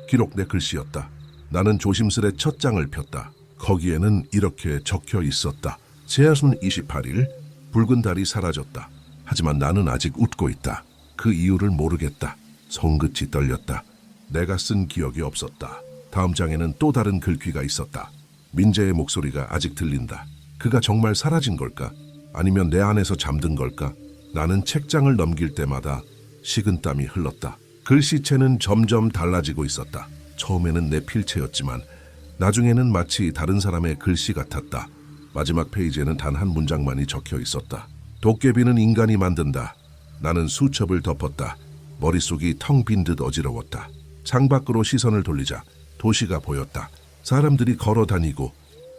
기록 내 글씨였다. 나는 조심스레 첫 장을 폈다. 거기에는 이렇게 적혀 있었다. 새하순 28일, 붉은 달이 사라졌다. 하지만 나는 아직 웃고 있다. 그 이유를 모르겠다. 손끝이 떨렸다. 내가 쓴 기억이 없었다. 다음 장에는 또 다른 글귀가 있었다. 민재의 목소리가 아직 들린다. 그가 정말 사라진 걸까? 아니면 내 안에서 잠든 걸까? 나는 책장을 넘길 때마다 식은땀이 흘렀다. 글씨체는 점점 달라지고 있었다. 처음에는 내 필체였지만 나중에는 마치 다른 사람의 글씨 같았다. 마지막 페이지에는 단 한 문장만이 적혀 있었다. 도깨비는 인간이 만든다. 나는 수첩을 덮었다. 머릿속이 텅 빈 듯 어지러웠다. 창밖으로 시선을 돌리자 도시가 보였다. 사람들이 걸어 다니고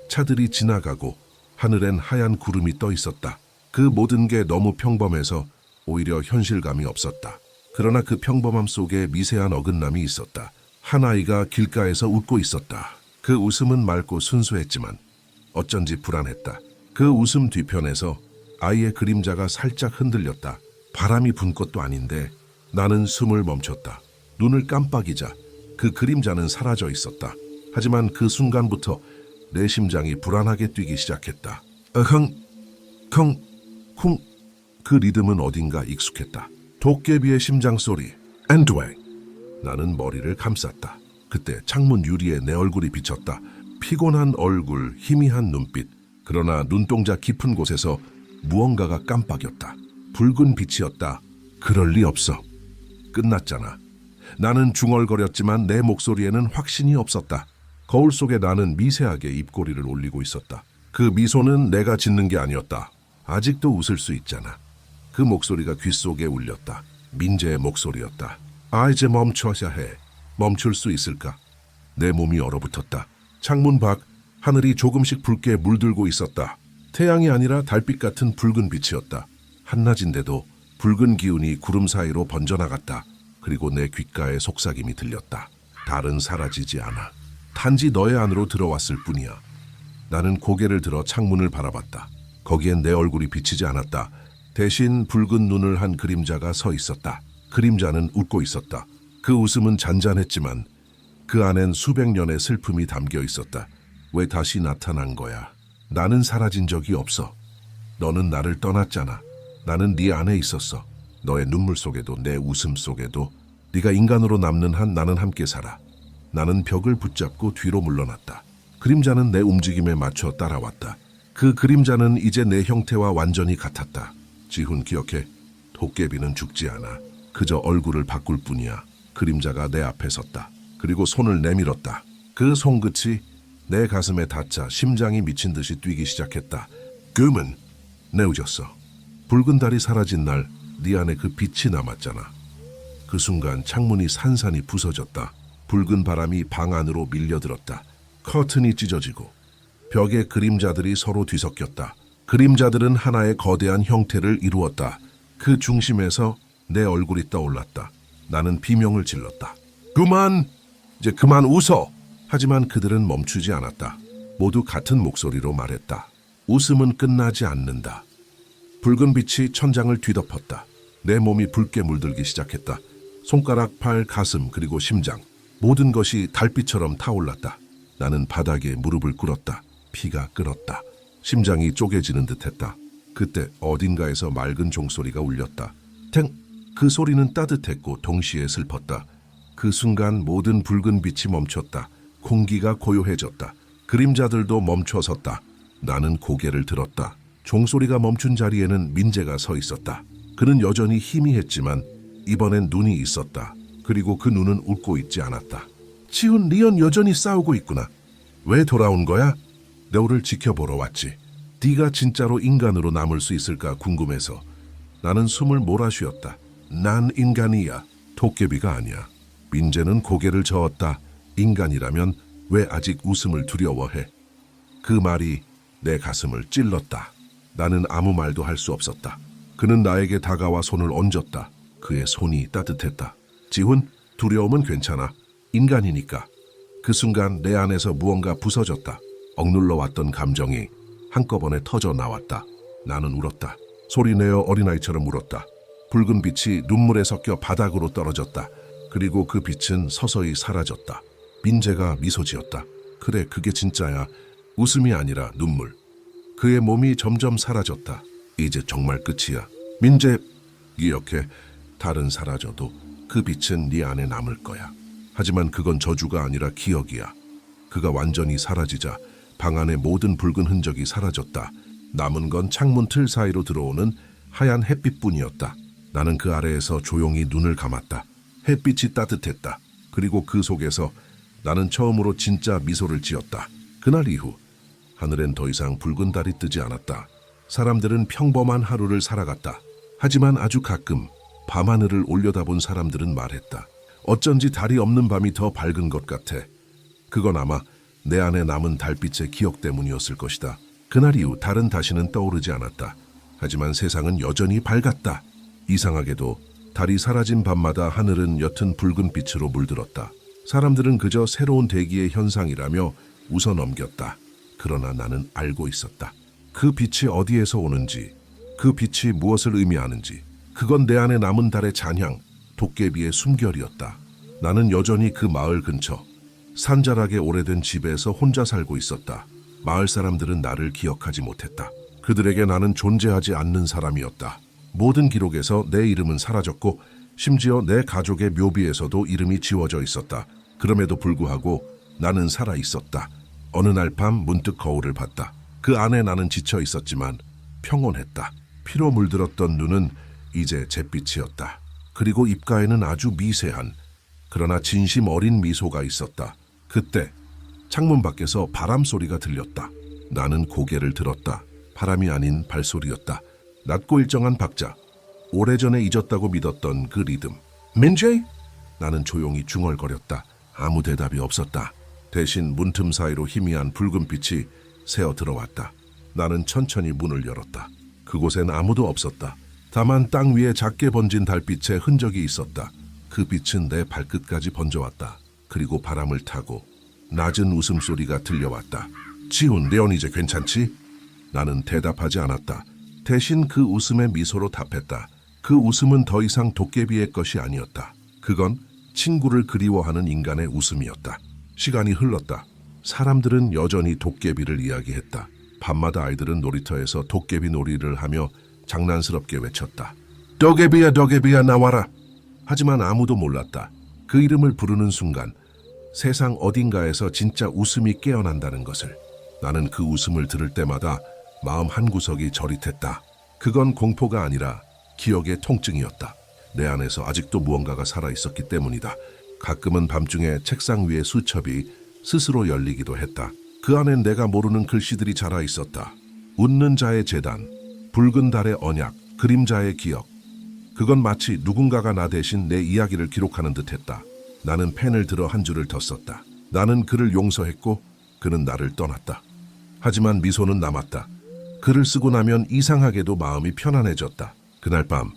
차들이 지나가고 하늘엔 하얀 구름이 떠 있었다. 그 모든 게 너무 평범해서 오히려 현실감이 없었다. 그러나 그 평범함 속에 미세한 어긋남이 있었다. 한 아이가 길가에서 웃고 있었다. 그 웃음은 맑고 순수했지만 어쩐지 불안했다. 그 웃음 뒤편에서 아이의 그림자가 살짝 흔들렸다. 바람이 분 것도 아닌데 나는 숨을 멈췄다. 눈을 깜빡이자 그 그림자는 사라져 있었다. 하지만 그 순간부터 내 심장이 불안하게 뛰기 시작했다. 쿵. 그 리듬은 어딘가 익숙했다. 도깨비의 심장 소리. 엔드웨이. 나는 머리를 감쌌다. 그때 창문 유리에 내 얼굴이 비쳤다. 피곤한 얼굴, 희미한 눈빛. 그러나 눈동자 깊은 곳에서 무언가가 깜빡였다. 붉은 빛이었다. 그럴 리 없어. 끝났잖아. 나는 중얼거렸지만 내 목소리에는 확신이 없었다. 거울 속에 나는 미세하게 입꼬리를 올리고 있었다. 그 미소는 내가 짓는 게 아니었다. 아직도 웃을 수 있잖아. 그 목소리가 귓속에 울렸다. 민재의 목소리였다. 이제 멈춰야 해. 멈출 수 있을까? 내 몸이 얼어붙었다. 창문 밖 하늘이 조금씩 붉게 물들고 있었다. 태양이 아니라 달빛 같은 붉은 빛이었다. 한낮인데도 붉은 기운이 구름 사이로 번져나갔다. 그리고 내 귓가에 속삭임이 들렸다. 달은 사라지지 않아. 단지 너의 안으로 들어왔을 뿐이야. 나는 고개를 들어 창문을 바라봤다. 거기엔 내 얼굴이 비치지 않았다. 대신 붉은 눈을 한 그림자가 서 있었다. 그림자는 웃고 있었다. 그 웃음은 잔잔했지만 그 안엔 수백 년의 슬픔이 담겨 있었다. 왜 다시 나타난 거야? 나는 사라진 적이 없어. 너는 나를 떠났잖아. 나는 네 안에 있었어. 너의 눈물 속에도 내 웃음 속에도 네가 인간으로 남는 한 나는 함께 살아. 나는 벽을 붙잡고 뒤로 물러났다. 그림자는 내 움직임에 맞춰 따라왔다. 그 그림자는 이제 내 형태와 완전히 같았다. 지훈 기억해. 도깨비는 죽지 않아. 그저 얼굴을 바꿀 뿐이야. 그림자가 내 앞에 섰다. 그리고 손을 내밀었다. 그 손끝이 내 가슴에 닿자 심장이 미친 듯이 뛰기 시작했다. 꿈은 내우졌어. 붉은 달이 사라진 날 네 안에 그 빛이 남았잖아. 그 순간 창문이 산산이 부서졌다. 붉은 바람이 방 안으로 밀려들었다. 커튼이 찢어지고 벽에 그림자들이 서로 뒤섞였다. 그림자들은 하나의 거대한 형태를 이루었다. 그 중심에서 내 얼굴이 떠올랐다. 나는 비명을 질렀다. 이제 그만 웃어! 하지만 그들은 멈추지 않았다. 모두 같은 목소리로 말했다. 웃음은 끝나지 않는다. 붉은 빛이 천장을 뒤덮었다. 내 몸이 붉게 물들기 시작했다. 손가락, 팔, 가슴, 그리고 심장. 모든 것이 달빛처럼 타올랐다. 나는 바닥에 무릎을 꿇었다. 피가 끓었다. 심장이 쪼개지는 듯했다. 그때 어딘가에서 맑은 종소리가 울렸다. 탱! 그 소리는 따뜻했고 동시에 슬펐다. 그 순간 모든 붉은 빛이 멈췄다. 공기가 고요해졌다. 그림자들도 멈춰섰다. 나는 고개를 들었다. 종소리가 멈춘 자리에는 민재가 서 있었다. 그는 여전히 희미했지만 이번엔 눈이 있었다. 그리고 그 눈은 웃고 있지 않았다. 지훈, 리언 여전히 싸우고 있구나. 왜 돌아온 거야? 너를 지켜보러 왔지. 네가 진짜로 인간으로 남을 수 있을까 궁금해서. 나는 숨을 몰아쉬었다. 난 인간이야. 도깨비가 아니야. 민재는 고개를 저었다. 인간이라면 왜 아직 웃음을 두려워해? 그 말이 내 가슴을 찔렀다. 나는 아무 말도 할 수 없었다. 그는 나에게 다가와 손을 얹었다. 그의 손이 따뜻했다. 지훈, 두려움은 괜찮아. 인간이니까. 그 순간 내 안에서 무언가 부서졌다. 억눌러 왔던 감정이 한꺼번에 터져 나왔다. 나는 울었다. 소리내어 어린아이처럼 울었다. 붉은 빛이 눈물에 섞여 바닥으로 떨어졌다. 그리고 그 빛은 서서히 사라졌다. 민재가 미소 지었다. 그래, 그게 진짜야. 웃음이 아니라 눈물. 그의 몸이 점점 사라졌다. 이제 정말 끝이야. 민재, 기억해. 달은 사라져도 그 빛은 네 안에 남을 거야. 하지만 그건 저주가 아니라 기억이야. 그가 완전히 사라지자 방 안의 모든 붉은 흔적이 사라졌다. 남은 건 창문 틀 사이로 들어오는 하얀 햇빛뿐이었다. 나는 그 아래에서 조용히 눈을 감았다. 햇빛이 따뜻했다. 그리고 그 속에서 나는 처음으로 진짜 미소를 지었다. 그날 이후 하늘엔 더 이상 붉은 달이 뜨지 않았다. 사람들은 평범한 하루를 살아갔다. 하지만 아주 가끔 밤하늘을 올려다본 사람들은 말했다. 어쩐지 달이 없는 밤이 더 밝은 것 같아. 그건 아마 내 안에 남은 달빛의 기억 때문이었을 것이다. 그날 이후 달은 다시는 떠오르지 않았다. 하지만 세상은 여전히 밝았다. 이상하게도 달이 사라진 밤마다 하늘은 옅은 붉은 빛으로 물들었다. 사람들은 그저 새로운 대기의 현상이라며 웃어넘겼다. 그러나 나는 알고 있었다. 그 빛이 어디에서 오는지, 그 빛이 무엇을 의미하는지, 그건 내 안에 남은 달의 잔향, 도깨비의 숨결이었다. 나는 여전히 그 마을 근처, 산자락의 오래된 집에서 혼자 살고 있었다. 마을 사람들은 나를 기억하지 못했다. 그들에게 나는 존재하지 않는 사람이었다. 모든 기록에서 내 이름은 사라졌고 심지어 내 가족의 묘비에서도 이름이 지워져 있었다. 그럼에도 불구하고 나는 살아 있었다. 어느 날 밤 문득 거울을 봤다. 그 안에 나는 지쳐 있었지만 평온했다. 피로 물들었던 눈은 이제 잿빛이었다. 그리고 입가에는 아주 미세한 그러나 진심 어린 미소가 있었다. 그때 창문 밖에서 바람 소리가 들렸다. 나는 고개를 들었다. 바람이 아닌 발소리였다. 낮고 일정한 박자. 오래전에 잊었다고 믿었던 그 리듬. 민재? 나는 조용히 중얼거렸다. 아무 대답이 없었다. 대신 문틈 사이로 희미한 붉은 빛이 새어 들어왔다. 나는 천천히 문을 열었다. 그곳엔 아무도 없었다. 다만 땅 위에 작게 번진 달빛의 흔적이 있었다. 그 빛은 내 발끝까지 번져왔다. 그리고 바람을 타고 낮은 웃음소리가 들려왔다. 지훈, 레온 이제 괜찮지? 나는 대답하지 않았다. 대신 그 웃음의 미소로 답했다. 그 웃음은 더 이상 도깨비의 것이 아니었다. 그건 친구를 그리워하는 인간의 웃음이었다. 시간이 흘렀다. 사람들은 여전히 도깨비를 이야기했다. 밤마다 아이들은 놀이터에서 도깨비 놀이를 하며 장난스럽게 외쳤다. 도깨비야, 도깨비야, 나와라. 하지만 아무도 몰랐다. 그 이름을 부르는 순간 세상 어딘가에서 진짜 웃음이 깨어난다는 것을. 나는 그 웃음을 들을 때마다 마음 한구석이 저릿했다. 그건 공포가 아니라 기억의 통증이었다. 내 안에서 아직도 무언가가 살아있었기 때문이다. 가끔은 밤중에 책상 위의 수첩이 스스로 열리기도 했다. 그 안엔 내가 모르는 글씨들이 자라있었다. 웃는 자의 재단, 붉은 달의 언약, 그림자의 기억. 그건 마치 누군가가 나 대신 내 이야기를 기록하는 듯했다. 나는 펜을 들어 한 줄을 더 썼다. 나는 그를 용서했고 그는 나를 떠났다. 하지만 미소는 남았다. 글을 쓰고 나면 이상하게도 마음이 편안해졌다. 그날 밤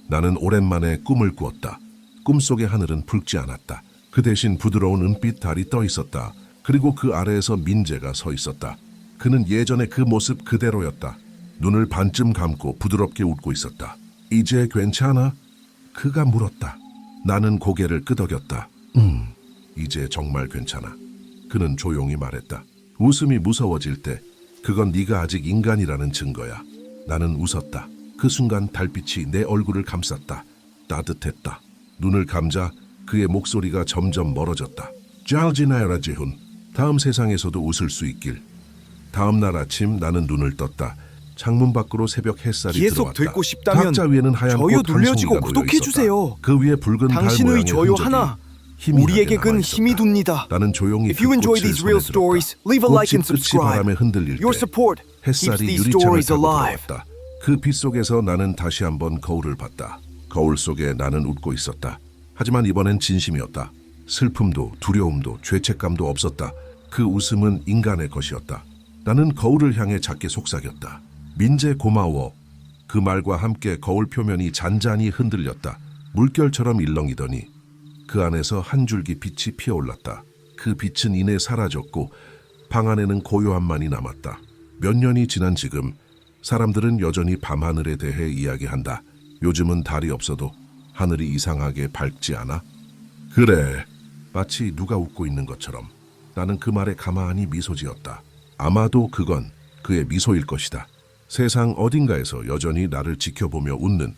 나는 오랜만에 꿈을 꾸었다. 꿈속의 하늘은 붉지 않았다. 그 대신 부드러운 은빛 달이 떠 있었다. 그리고 그 아래에서 민재가 서 있었다. 그는 예전의 그 모습 그대로였다. 눈을 반쯤 감고 부드럽게 웃고 있었다. 이제 괜찮아? 그가 물었다. 나는 고개를 끄덕였다. 이제 정말 괜찮아. 그는 조용히 말했다. 웃음이 무서워질 때 그건 네가 아직 인간이라는 증거야. 나는 웃었다. 그 순간 달빛이 내 얼굴을 감쌌다. 따뜻했다. 눈을 감자 그의 목소리가 점점 멀어졌다. 잘 지내라 재훈. 다음 세상에서도 웃을 수 있길. 다음 날 아침 나는 눈을 떴다. 창문 밖으로 새벽 햇살이 계속 들어왔다. 듣고 싶다면 탁자 위에는 하얀 좋아요 꽃 한 눌러주고 송이가 놓여 구독해주세요. 있었다. 그 위에 붉은 달 당신의 모양의 좋아요 흔적이 하나 희미하게 우리에게 근 남아있었다. 힘이 됩니다. 나는 조용히 If you enjoy these real stories, leave a like and subscribe. 바람에 흔들릴 Your 때 support keeps 햇살이 these 유리창을 stories 타고 alive. 들어왔다. 그 빛 속에서 나는 다시 한번 거울을 봤다. 거울 속에 나는 웃고 있었다. 하지만 이번엔 진심이었다. 슬픔도 두려움도 죄책감도 없었다. 그 웃음은 인간의 것이었다. 나는 거울을 향해 작게 속삭였다. 민재 고마워. 그 말과 함께 거울 표면이 잔잔히 흔들렸다. 물결처럼 일렁이더니 그 안에서 한 줄기 빛이 피어올랐다. 그 빛은 이내 사라졌고 방 안에는 고요함만이 남았다. 몇 년이 지난 지금 사람들은 여전히 밤하늘에 대해 이야기한다. 요즘은 달이 없어도 하늘이 이상하게 밝지 않아? 그래. 마치 누가 웃고 있는 것처럼 나는 그 말에 가만히 미소 지었다. 아마도 그건 그의 미소일 것이다. 세상 어딘가에서 여전히 나를 지켜보며 웃는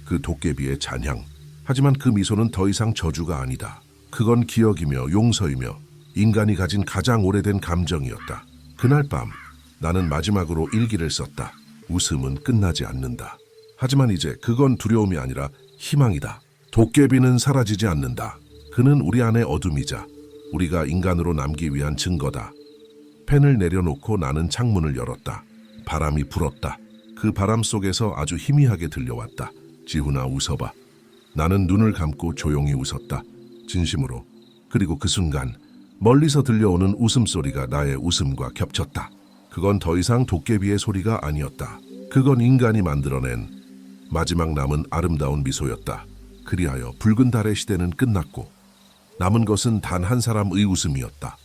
그 도깨비의 잔향. 하지만 그 미소는 더 이상 저주가 아니다. 그건 기억이며 용서이며 인간이 가진 가장 오래된 감정이었다. 그날 밤 나는 마지막으로 일기를 썼다. 웃음은 끝나지 않는다. 하지만 이제 그건 두려움이 아니라 희망이다. 도깨비는 사라지지 않는다. 그는 우리 안의 어둠이자 우리가 인간으로 남기 위한 증거다. 펜을 내려놓고 나는 창문을 열었다. 바람이 불었다. 그 바람 속에서 아주 희미하게 들려왔다. 지훈아 웃어봐. 나는 눈을 감고 조용히 웃었다. 진심으로. 그리고 그 순간 멀리서 들려오는 웃음소리가 나의 웃음과 겹쳤다. 그건 더 이상 도깨비의 소리가 아니었다. 그건 인간이 만들어낸 마지막 남은 아름다운 미소였다. 그리하여 붉은 달의 시대는 끝났고 남은 것은 단 한 사람의 웃음이었다.